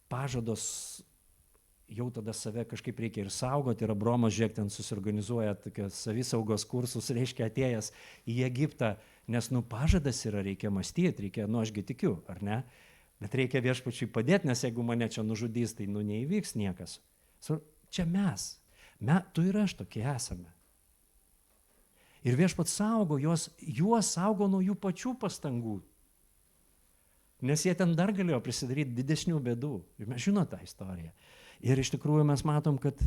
pažados, jau tada save kažkaip reikia ir saugoti. Ir Abraomas, žiūrėk, ten susiorganizuoja tokias savisaugos kursus, reiškia, atėjęs į Egiptą, nes, nu, pažadas yra, reikia mąstyti, reikia, nu, ašgi tikiu, ar ne? Bet reikia viešpačiui padėti, nes jeigu mane čia nužudys, tai, nu, neįvyks niekas. Čia mes, tu ir aš tokie esame. Ir viešpats saugo juos saugo nuo jų pačių pastangų. Nes jie ten dar galėjo prisidaryti didesnių bėdų. Ir mes žinome tą istoriją. Ir iš tikrųjų mes matom, kad,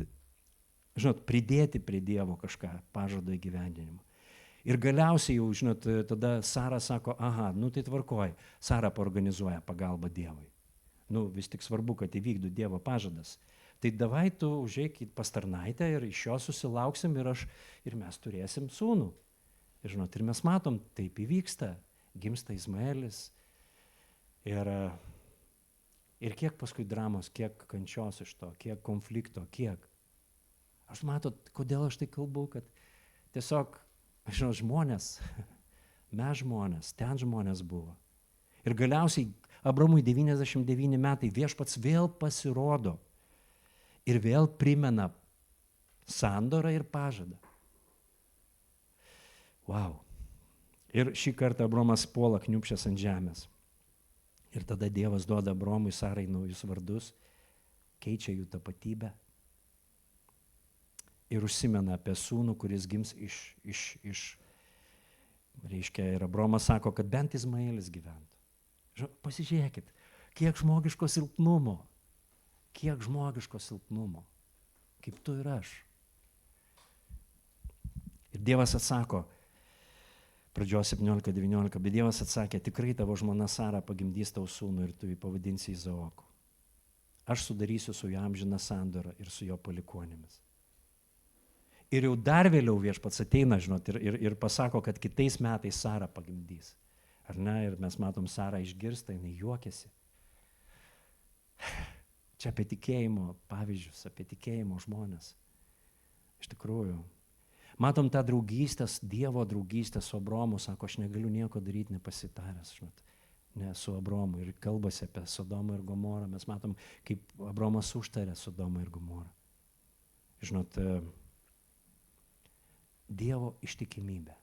žinot, pridėti prie Dievo kažką pažado įgyvendinimo. Ir galiausiai jau, žinot, tada Sara sako, aha, nu tai tvarkoj, Sara paorganizuoja pagalbą Dievui. Nu, vis tik svarbu, kad įvyktų Dievo pažadas. Tai davai tu užeik pas tarnaitę ir iš jo susilauksim ir mes turėsim sūnų. Ir, žinot, ir mes matom, taip įvyksta, gimsta Izmaelis. Ir kiek paskui dramos, kiek kančios iš to, kiek konflikto, kiek. Aš matot, kodėl aš tai kalbu, kad tiesiog, žinot, žmonės, mes žmonės, ten žmonės buvo. Ir galiausiai Abramui 99 metai viešpats vėl pasirodo. Ir vėl primena sandorą ir pažadą. Wow. Ir šį kartą Abraomas puola kniūpšęs ant žemės. Ir tada Dievas duoda Abraomui, Sarai naujus vardus, keičia jų tapatybę. Ir užsimena apie sūnų, kuris gims reiškia, ir Abraomas sako, kad bent Izmaelis gyventų. Pasižiūrėkit, kiek žmogiško silpnumo. Kiek žmogiško silpnumo, kaip tu ir aš. Ir Dievas atsako, pradžios 17-19, bet Dievas atsakė, tikrai tavo žmona Sara pagimdys tau sūnų ir tu jį pavadinsi Izaoku. Aš sudarysiu su juo amžiną sandorą ir su jo palikuonėmis. Ir jau dar vėliau viešpats ateina, žinot, ir pasako, kad kitais metais Sara pagimdys. Ar ne? Ir mes matom, Sara išgirsta, jinai juokiasi. Čia apie tikėjimo pavyzdžius, apie tikėjimo žmonės. Iš tikrųjų. Matom tą draugystės, Dievo draugystę su Abraomu, sako, aš negaliu nieko daryti nepasitaręs, žinot, ne su Abraomu. Ir kalbasi apie Sodomą ir Gomorą. Mes matom, kaip Abraomas užtarė Sodomą ir Gomorą. Žinot, Dievo ištikimybė.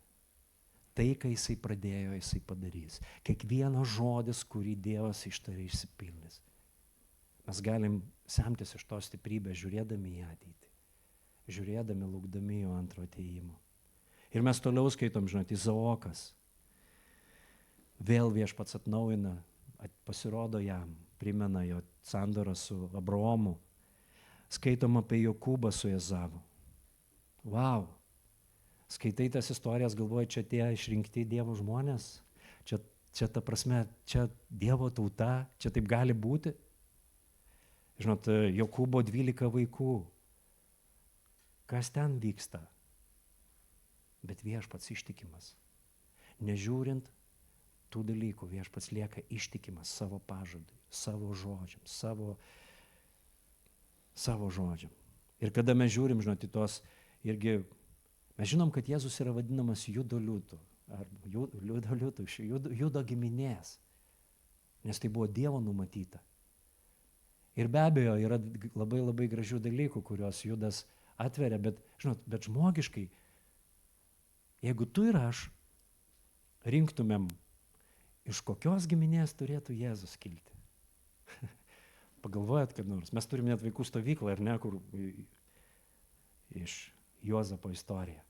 Tai, ką jisai pradėjo, jisai padarys. Kiekvienas žodis, kurį Dievas ištarė, išsipildys. Mes galim semtis iš tos stiprybės, žiūrėdami į ateitį, žiūrėdami, laukdami jo antro atėjimo. Ir mes toliau skaitom, žinot, Izaokas. Vėl viešpats atnaujina, pasirodo jam, primena jo sandorą su Abraomu. Skaitom apie Jokūbą su Ezavu. Wow! Skaitai tas istorijas, galvoji, čia tie išrinkti Dievo žmonės, čia ta prasme, čia Dievo tauta, čia taip gali būti. Žinot, Jokūbo 12 vaikų. Kas ten vyksta? Bet viešpats ištikimas. Nežiūrint tų dalykų, viešpats lieka ištikimas savo pažadui, savo žodžiam, savo žodžiam. Ir kada mes žiūrim, žinot, į tos, irgi, mes žinom, kad Jėzus yra vadinamas Judo liūtu, ar Judo liūtu, iš Judo giminės, nes tai buvo Dievo numatyta. Ir be abejo, yra labai labai gražių dalykų, kuriuos Judas atveria, bet, žinot, bet žmogiškai, jeigu tu ir aš rinktumėm, iš kokios giminės turėtų Jėzus kilti. Pagalvojat, kad nors. Mes turim net vaikų stovyklą, ar ne, kur iš Juozapo istorija.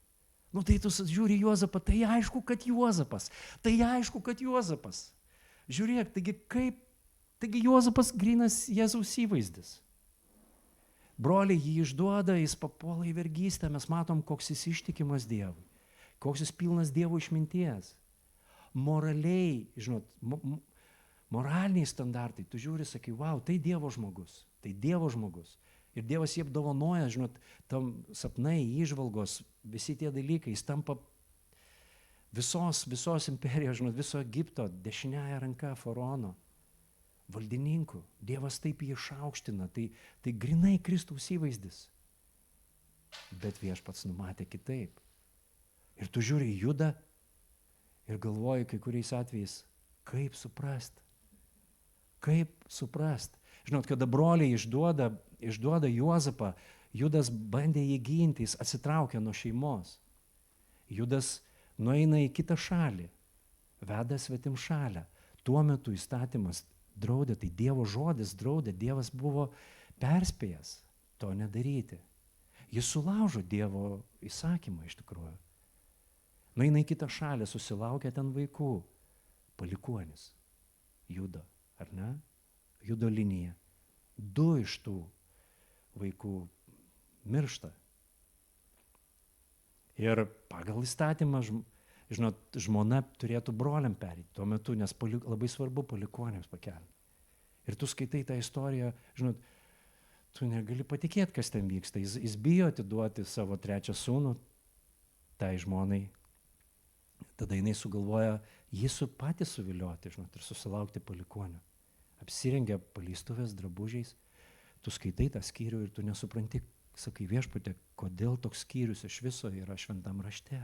Nu tai tu žiūri Juozapą, tai aišku, kad Juozapas. Tai aišku, kad Juozapas. Žiūrėk, taigi Juozapas grynas Jėzaus įvaizdis. Broliai jį išduoda, jis papuola į vergystę, mes matom, koks jis ištikimas Dievui, koks jis pilnas Dievo išminties. Moraliai, žinot, moraliniai standartai, tu žiūri, sakai, wow, tai Dievo žmogus, tai Dievo žmogus. Ir Dievas jį apdovanoja, žinot, tam sapnai, įžvalgos, visi tie dalykai, jis tampa visos imperijos, žinot, viso Egipto dešiniaja ranka faraono, valdininku. Dievas taip jį išaukština, tai grinai Kristaus įvaizdis. Bet Viešpats numatė kitaip. Ir tu žiūri į Judą ir galvoji kai kuriais atvejais, kaip suprast. Kaip suprast. Žinot, kada broliai išduoda Juozapą, Judas bandė jį ginti, jis atsitraukė nuo šeimos. Judas nueina į kitą šalį, veda svetim šalę. Tuo metu įstatymas draudė, tai Dievo žodis draudė, Dievas buvo perspėjęs to nedaryti. Jis sulaužo Dievo įsakymą iš tikrųjų. Nueina į kitą šalį, susilaukia ten vaikų, palikuonis, Judo, ar ne? Judo linija. 2 iš tų vaikų miršta. Ir pagal įstatymą, žinot, žmona turėtų broliam perėti tuo metu, nes labai svarbu palikuonėms pakelti. Ir tu skaitai tą istoriją, žinot, tu negali patikėti, kas ten vyksta. Jis bijo atiduoti savo 3 sūnų tai žmonai. Tada jinai sugalvoja jį patys suvilioti, žinot, ir susilaukti palikuonių. Apsirengia paleistuvės drabužiais, tu skaitai tą skyrių ir tu nesupranti, sakai, Viešpatie, kodėl toks skyrius iš viso yra šventam rašte.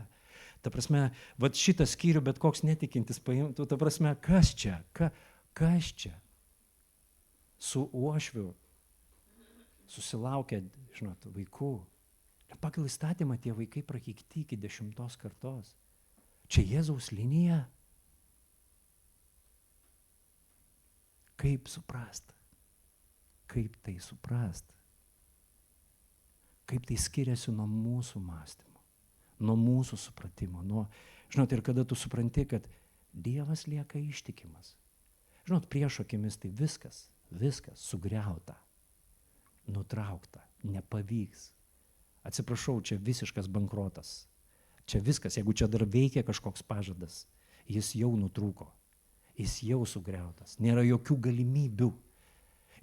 Ta prasme, vat šitą skyrių bet koks netikintis paimtų, ta prasme, kas čia? Kas čia? Su uošviu susilaukia, žinot, vaikų. Pagal įstatymą tie vaikai prakeikti iki 10 kartos. Čia Jėzaus linija. Kaip suprast? Kaip tai suprast? Kaip tai skiriasi nuo mūsų mąstymo, nuo mūsų supratimo. Žinot, ir kada tu supranti, kad Dievas lieka ištikimas. Žinot, prieš akimis tai viskas sugriauta, nutraukta, nepavyks. Atsiprašau, čia visiškas bankrotas. Čia viskas, jeigu čia dar veikia kažkoks pažadas, jis jau nutrūko. Jis jau sugriautas, nėra jokių galimybių.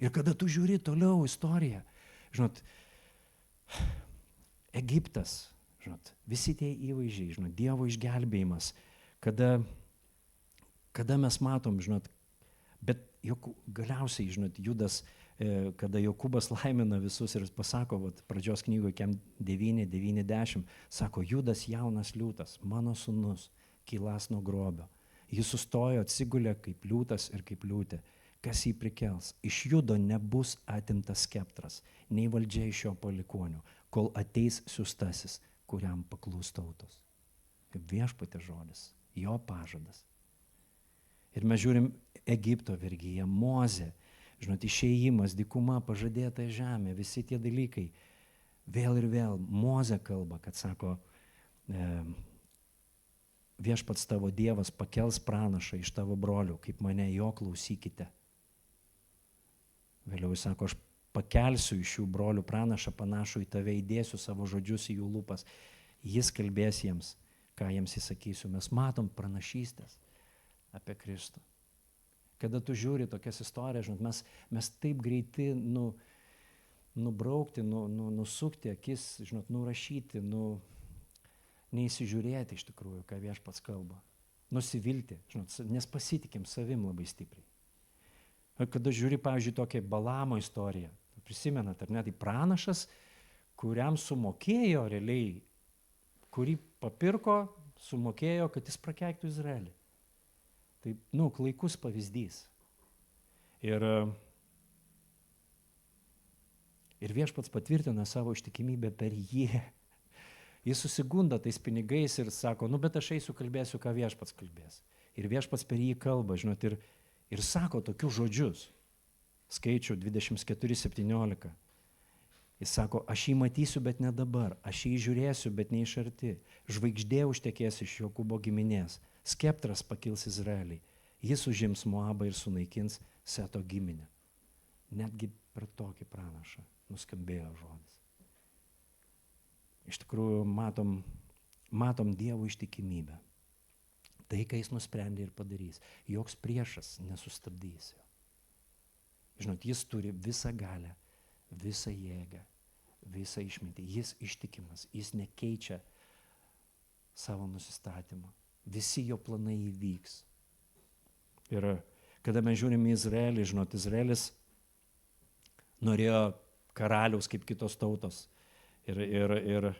Ir kada tu žiūri toliau istoriją, žinot, Egiptas, žinot, visi tie įvaizdžiai, žinot, Dievo išgelbėjimas, kada mes matom, žinot, bet galiausiai, žinot, Judas, kada Jokūbas laimina visus ir pasako, vat, pradžios knygoje 9:10, sako, Judas jaunas liūtas, mano sūnus, kylas nuo grobio. Jis sustojo, atsigulė kaip liūtas ir kaip liūtė. Kas jį prikels? Iš Judo nebus atimtas skeptras, nei valdžia iš jo palikuonių, kol ateis siųstasis, kuriam paklūs tautos. Viešpaties žodis, jo pažadas. Ir mes žiūrim Egipto vergyje, Mozė, žinot, išėjimas, dykuma, pažadėta žemė, visi tie dalykai. Vėl ir vėl Mozė kalba, kad sako, Viešpats tavo Dievas pakels pranašą iš tavo brolių, kaip mane jo klausykite. Vėliau jis sako, aš pakelsiu iš jų brolių pranašą panašų į tave, įdėsiu savo žodžius į jų lūpas. Jis kalbės jiems, ką jiems įsakysiu. Mes matom pranašystės apie Kristų. Kada tu žiūri tokias istorijas, žinot, mes taip greiti nubraukti, nusukti akis, žinot, nurašyti, neįsižiūrėti iš tikrųjų, ką Viešpats kalba. Nusivilti, žinot, nes pasitikim savim labai stipriai. Kada žiūri, pavyzdžiui, tokią Balamo istoriją, prisimenat, ar ne, tai pranašas, kuriam sumokėjo realiai, kurį papirko, sumokėjo, kad jis prakeiktų Izraelį. Tai, klaikus pavyzdys. Ir Viešpats patvirtina savo ištikimybę per jį. Jis susigunda tais pinigais ir sako, bet aš eisiu kalbėsiu, ką Viešpats kalbės. Ir Viešpats per jį kalba, žinot, ir sako tokius žodžius. skaičių 24:17. Jis sako, aš jį matysiu, bet ne dabar, aš jį žiūrėsiu, bet ne iš arti. Žvaigždė užtekės iš Jokūbo giminės, skeptras pakils Izraeliai, jis užims Moabą ir sunaikins Seto giminę. Netgi per tokį pranašą nuskambėjo žodis. Iš tikrųjų matom Dievo ištikimybę. Tai, ką jis nusprendė ir padarys, joks priešas nesustabdys jo. Žinot, jis turi visą galę, visą jėgą, visą išmintį. Jis ištikimas, jis nekeičia savo nusistatymą. Visi jo planai įvyks. Ir kada mes žiūrime į Izraelį, žinot, Izraelis norėjo karaliaus kaip kitos tautos. Ir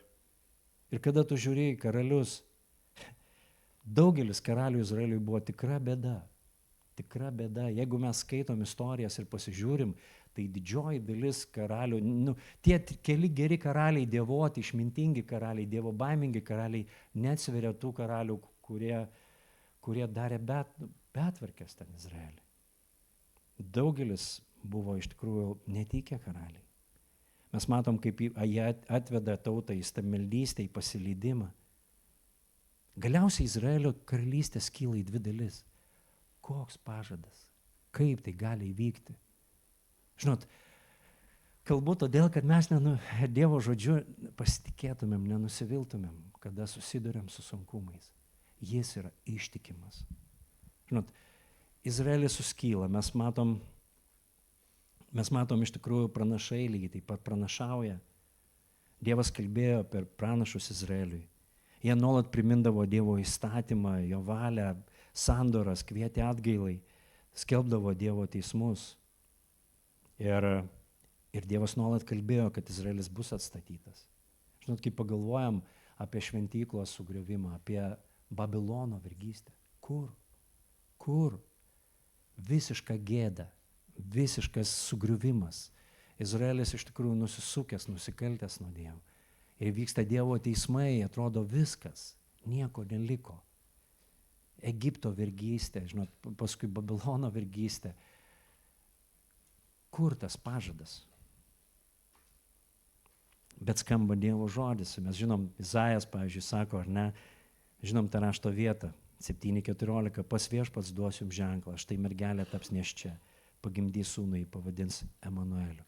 kada tu žiūri į karalius, daugelis karalių Izraeliui buvo tikra bėda. Tikra bėda. Jeigu mes skaitom istorijas ir pasižiūrim, tai didžioji dalis karalių, tie keli geri karaliai, dievoti, išmintingi karaliai, dievobaimingi karaliai, neatsveria tų karalių, kurie darė betvarkės ten Izraelį. Daugelis buvo iš tikrųjų netykę karaliai. Mes matom, kaip jie atveda tautą į stabmeldystę, į pasileidimą. Galiausiai Izraelio karalystė skyla į dvi dalis. Koks pažadas? Kaip tai gali įvykti? Žinot, kalbu todėl, kad mes Dievo žodžiu pasitikėtumėm, nenusiviltumėm, kada susiduriam su sunkumais. Jis yra ištikimas. Žinot, Izraelis suskyla, mes matom iš tikrųjų pranašai lygiai taip pat pranašauja. Dievas kalbėjo per pranašus Izraeliui. Jie nuolat primindavo Dievo įstatymą, jo valią, sandoras, kvietė atgailai, skelbdavo Dievo teismus. Ir Dievas nuolat kalbėjo, kad Izraelis bus atstatytas. Žinot, kai pagalvojam apie šventyklos sugriovimą, apie Babilono vergystę. Kur? Visiška gėda, visiškas sugriuvimas. Izraelis iš tikrųjų nusisukęs, nusikaltęs nuo Dievo. Ir vyksta Dievo teismai, atrodo viskas, nieko neliko. Egipto vergystė, žinot, paskui Babilono vergystė. Kur tas pažadas? Bet skamba Dievo žodis. Mes žinom, Izaijas, pavyzdžiui, sako, ar ne, žinom tą rašto vietą, 7:14, pas Viešpats duosiu jums ženklą, štai mergelė taps nėščia, pagimdys sūnų, jį pavadins Emanueliu.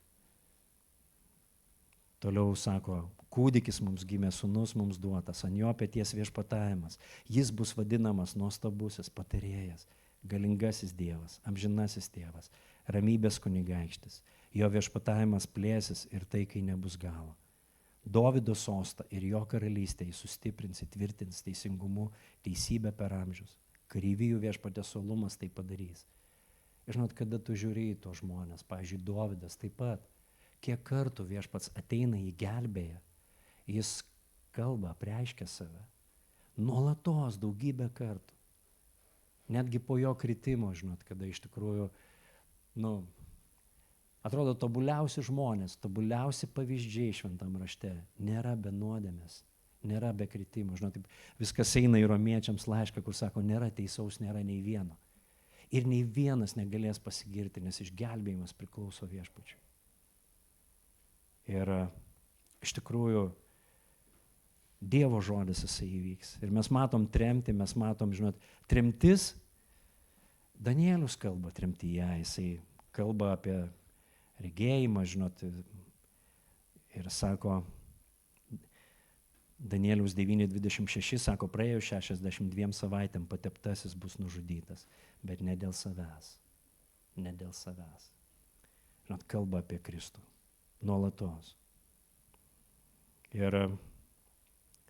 Toliau sako, kūdikis mums gimė, sūnus mums duotas, ant jo peties viešpatavimas. Jis bus vadinamas nuostabusis patarėjas, galingasis Dievas, amžinasis tėvas, ramybės kunigaikštis. Jo viešpatavimas plėsis ir tai, kai nebus galo. Dovydo sostą ir jo karalystę jis sustiprins, įtvirtins teisingumu, teisybę per amžius. Kareivijų viešpatės uolumas tai padarys. Ir žinot, kada tu žiūri į tos žmonės, pavyzdžiui, Dovydas taip pat, kiek kartų viešpats ateina į gelbėją, jis kalba, apreiškia save. Nuolatos daugybę kartų. Netgi po jo kritimo, žinot, kada iš tikrųjų, atrodo tobuliausi žmonės, tobuliausi pavyzdžiai šventam rašte, nėra be nuodėmės, nėra be kritimo. Žinot, viskas eina į romiečiams laišką, kur sako, nėra teisaus, nėra nei vieno. Ir nei vienas negalės pasigirti, nes išgelbėjimas priklauso viešpačiui. Ir iš tikrųjų Dievo žodis jisai įvyks. Ir mes matom tremtį, mes matom, žinot, tremtis, Danielius kalba tremtyje, jisai kalba apie regėjimą, žinot, ir sako, Danieliaus 9:26 sako, praėjus 62 savaitėm pateptasis bus nužudytas, bet ne dėl savęs, ne dėl savęs. Žinot, kalba apie Kristų, nuolatos. Ir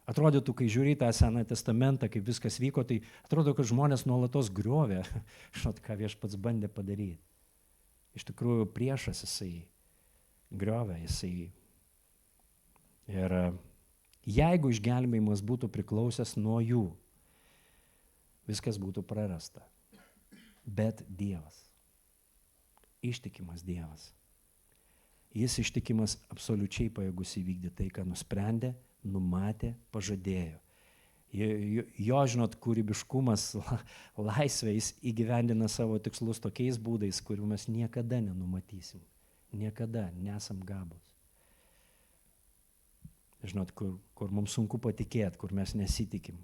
atrodytų, kai žiūri tą Seną testamentą, kaip viskas vyko, tai atrodo, kad žmonės nuolatos griovė, žinot, ką viešpats bandė padaryti. Iš tikrųjų, priešas jisai griovė, jisai. Ir jeigu išgelbėjimas būtų priklausęs nuo jų, viskas būtų prarasta. Bet Dievas, ištikimas Dievas, jis ištikimas absoliučiai pajėgus įvykdyti tai, ką nusprendė, numatė, pažadėjo. Jo, žinot, kūrybiškumas, laisvė, jis įgyvendina savo tikslus tokiais būdais, kurių mes niekada nenumatysim. Niekada nesam gabus. Žinot, kur mums sunku patikėti, kur mes nesitikim.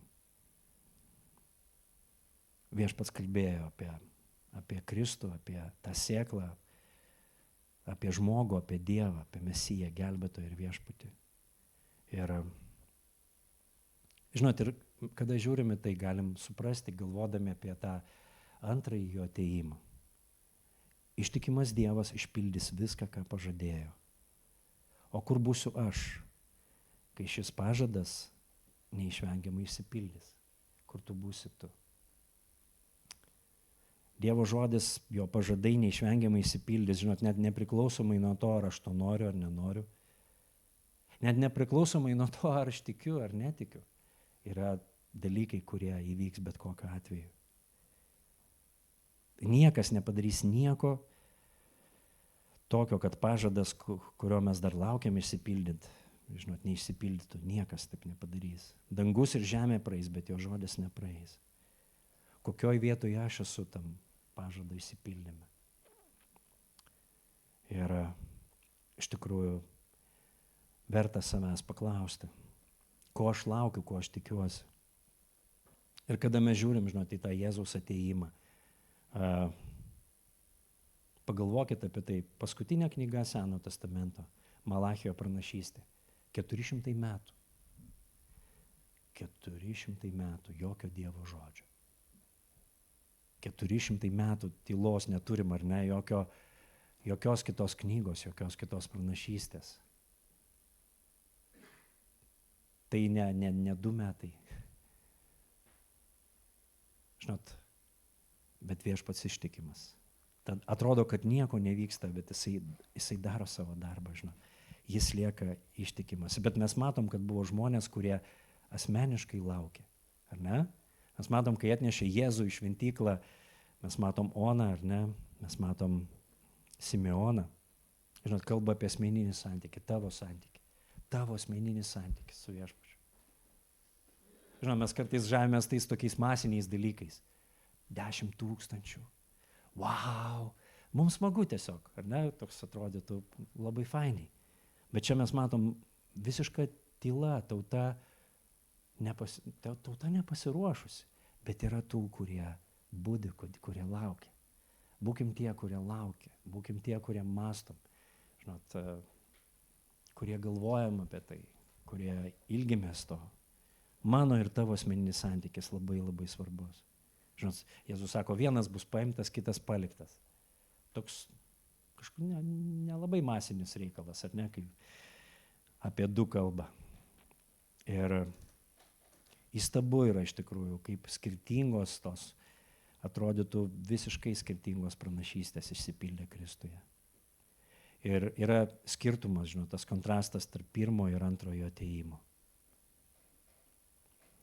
Viešpats kalbėjo apie Kristų, apie tą sėklą, apie žmogų, apie Dievą, apie Mesiją, gelbėtoją ir viešpatį. Ir žinot, ir kada žiūrime, tai galim suprasti, galvodami apie tą antrąjį jo atėjimą. Ištikimas Dievas išpildys viską, ką pažadėjo. O kur būsiu aš, kai šis pažadas neišvengiamai išsipildys? Kur tu būsi tu? Dievo žodis, jo pažadai neišvengiamai išsipildys, žinot, net nepriklausomai nuo to, ar aš to noriu ar nenoriu. Net nepriklausomai nuo to, ar aš tikiu ar netikiu. Yra dalykai, kurie įvyks bet kokiu atveju. Niekas nepadarys nieko tokio, kad pažadas, kurio mes dar laukiam išsipildyti, žinot, neišsipildytų. Niekas taip nepadarys. Dangus ir žemė praeis, bet jo žodis nepraeis. Kokioj vietoje aš esu tam pažado išsipildyme. Ir iš tikrųjų verta savęs paklausti, ko aš laukiu, ko aš tikiuosi. Ir kada mes žiūrim, žinot, į tą Jėzaus atėjimą, pagalvokit apie tai. Paskutinė knyga Senojo testamento, Malachijo pranašystė. 400 metų. 400 metų jokio Dievo žodžio. 400 metų tylos neturim, ar ne, jokios kitos knygos, jokios kitos pranašystės. Tai ne 2 metai. Žinot, bet viešpats ištikimas. Tad atrodo, kad nieko nevyksta, bet jisai daro savo darbą, žinot. Jis lieka ištikimas. Bet mes matom, kad buvo žmonės, kurie asmeniškai laukė, ar ne? Mes matom, kai atnešė Jėzų į šventyklą, mes matom Oną, ar ne? Mes matom Simeoną. Žinot, kalba apie asmeninį santykį, tavo santykį. Tavo asmeninį santykį su viešpačiu. Žinot, mes kartais žavimės tais tokiais masiniais dalykais. 10 000. Wow! Mums smagu tiesiog, ar ne? Toks atrodytų labai fainiai. Bet čia mes matom visišką tylą, tauta nepasiruošusi, bet yra tų, kurie budi, kurie laukia. Būkim tie, kurie laukia, būkim tie, kurie mastom, žinot, kurie galvojam apie tai, kurie ilgimės to. Mano ir tavo asmeninis santykis labai labai svarbus. Žinot, Jėzus sako, vienas bus paimtas, kitas paliktas. Toks kažkaip nelabai masinis reikalas, ar ne, kaip apie 2 kalba. Ir įstabu yra iš tikrųjų, kaip skirtingos tos, atrodytų visiškai skirtingos pranašystės išsipildė Kristuje. Ir yra skirtumas, žinot, tas kontrastas tarp pirmojo ir antrojo atėjimo.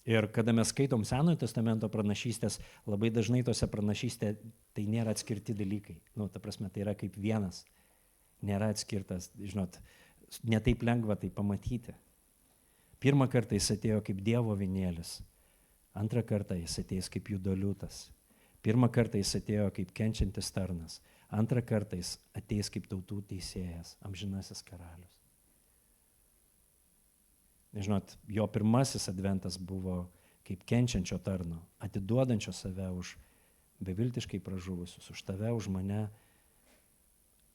Ir kada mes skaitom Senojo testamento pranašystės, labai dažnai tose pranašystė tai nėra atskirti dalykai. Ta prasme, tai yra kaip vienas. Nėra atskirtas, žinot, ne taip lengva tai pamatyti. Pirmą kartą jis atėjo kaip Dievo avinėlis. Antrą kartą jis ateis kaip Judo liūtas. Pirmą kartą jis atėjo kaip kenčiantis tarnas. Antrą kartą jis ateis kaip tautų teisėjas, amžinasis karalius. Žinot, jo pirmasis adventas buvo kaip kenčiančio tarno, atiduodančio save už beviltiškai pražuvusius, už tave, už mane.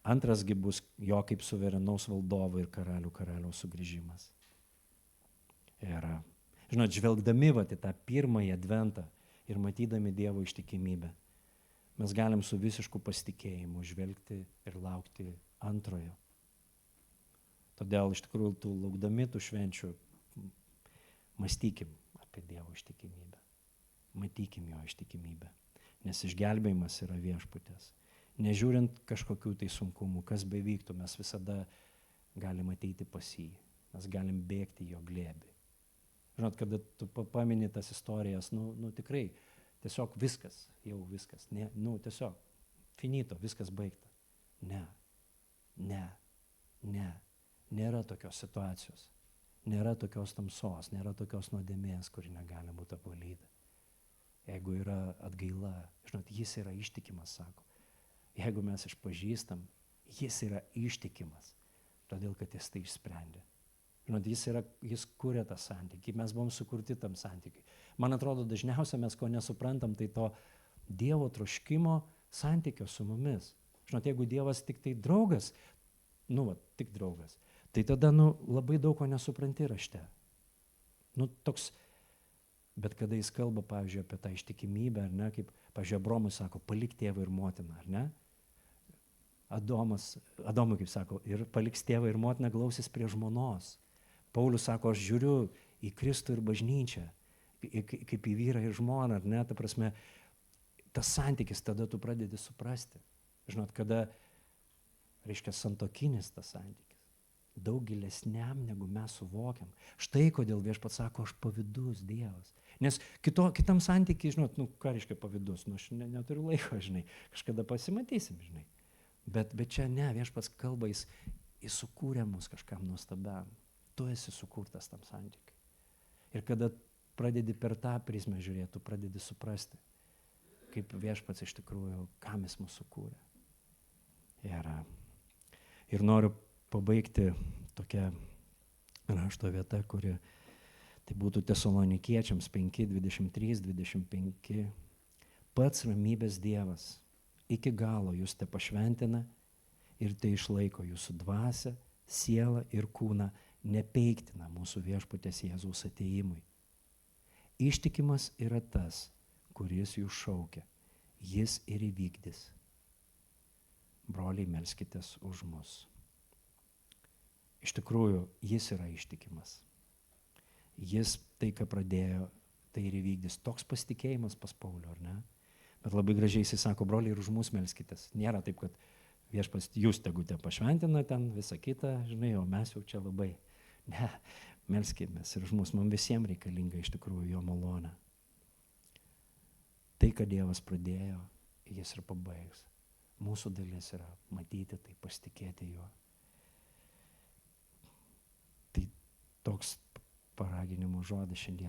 Antrasgi bus jo kaip suverenaus valdovo ir karaliaus sugrįžimas. Ir, žinot, žvelgdami į tą pirmąjį adventą ir matydami Dievo ištikimybę, mes galim su visišku pasitikėjimu žvelgti ir laukti antrojo. Todėl iš tikrųjų laukdami tų švenčių, mąstykim apie Dievo ištikimybę. Matykim jo ištikimybę. Nes išgelbėjimas yra viešpatės. Nežiūrint kažkokių tai sunkumų, kas bevyktų, mes visada galim ateiti pas jį. Mes galim bėgti jo glėbį. Žinot, kada tu pamini tas istorijas, tikrai, tiesiog viskas, jau viskas. Tiesiog finito, viskas baigta. Ne. Nėra tokios situacijos. Nėra tokios tamsos, nėra tokios nuodėmės, kuri negali būti apvalyta. Jeigu yra atgaila, žinot, jis yra ištikimas, sako. Jeigu mes išpažįstam, jis yra ištikimas, todėl kad jis tai išsprendė. Žinot, jis kuria tą santykį, mes buvom sukurti tam santykiui. Man atrodo, dažniausiai mes ko nesuprantam, tai to Dievo troškimo santykio su mumis. Žinot, jeigu Dievas tik tai draugas, tik draugas, tai tada, labai daug ko nesupranti rašte. Toks, bet kada jis kalba, pavyzdžiui, apie tą ištikimybę, ar ne, kaip, pavyzdžiui, Abromui sako, palik tėvą ir motiną, ar ne? Adomui, kaip sako, ir paliks tėvą ir motiną, glausis prie žmonos. Paulius sako, aš žiūriu į Kristų ir bažnyčią, kaip į vyrą ir žmoną, ar ne, ta prasme, tas santykis tada tu pradedi suprasti. Žinot, kada, reiškia, santuokinis tas santykis, daug gilesniam, negu mes suvokiam. Štai kodėl Viešpats sako, aš pavydus Dievas. Nes kitam santykiai, žinot, ką reiškia pavydus, aš neturiu laiko, žinai, kažkada pasimatysim, žinai. Bet čia ne, Viešpats kalba, jis sukūrė mus kažkam nuostabiam. Tu esi sukurtas tam santykiui. Ir kada pradedi per tą prizmę žiūrėti, tu pradedi suprasti, kaip Viešpats iš tikrųjų, kam jis mus sukūrė. Ir noriu pabaigti tokią rašto vietą, kuri tai būtų Tesalonikiečiams 5, 23, 25. Pats ramybės Dievas iki galo jūs te pašventina ir tai išlaiko jūsų dvasią, sielą ir kūną nepeiktina mūsų Viešpaties Jėzaus atėjimui. Ištikimas yra tas, kuris jūs šaukia, jis ir įvykdys. Broliai, melskitės už mus. Iš tikrųjų, jis yra ištikimas. Jis tai, ką pradėjo, tai ir įvykdys. Toks pasitikėjimas pas Paulių, ar ne? Bet labai gražiai jis sako, broliai, ir už mus melskitės. Nėra taip, kad Viešpats jūs tegute pašventina ten visą kitą, žinai, o mes jau čia labai. Ne, melskimės ir už mus, mums visiems reikalinga iš tikrųjų jo malonė. Tai, ką Dievas pradėjo, jis ir pabaigs. Mūsų dalis yra matyti tai, pasitikėti juo. Tai toks paraginimo žodis šiandieną.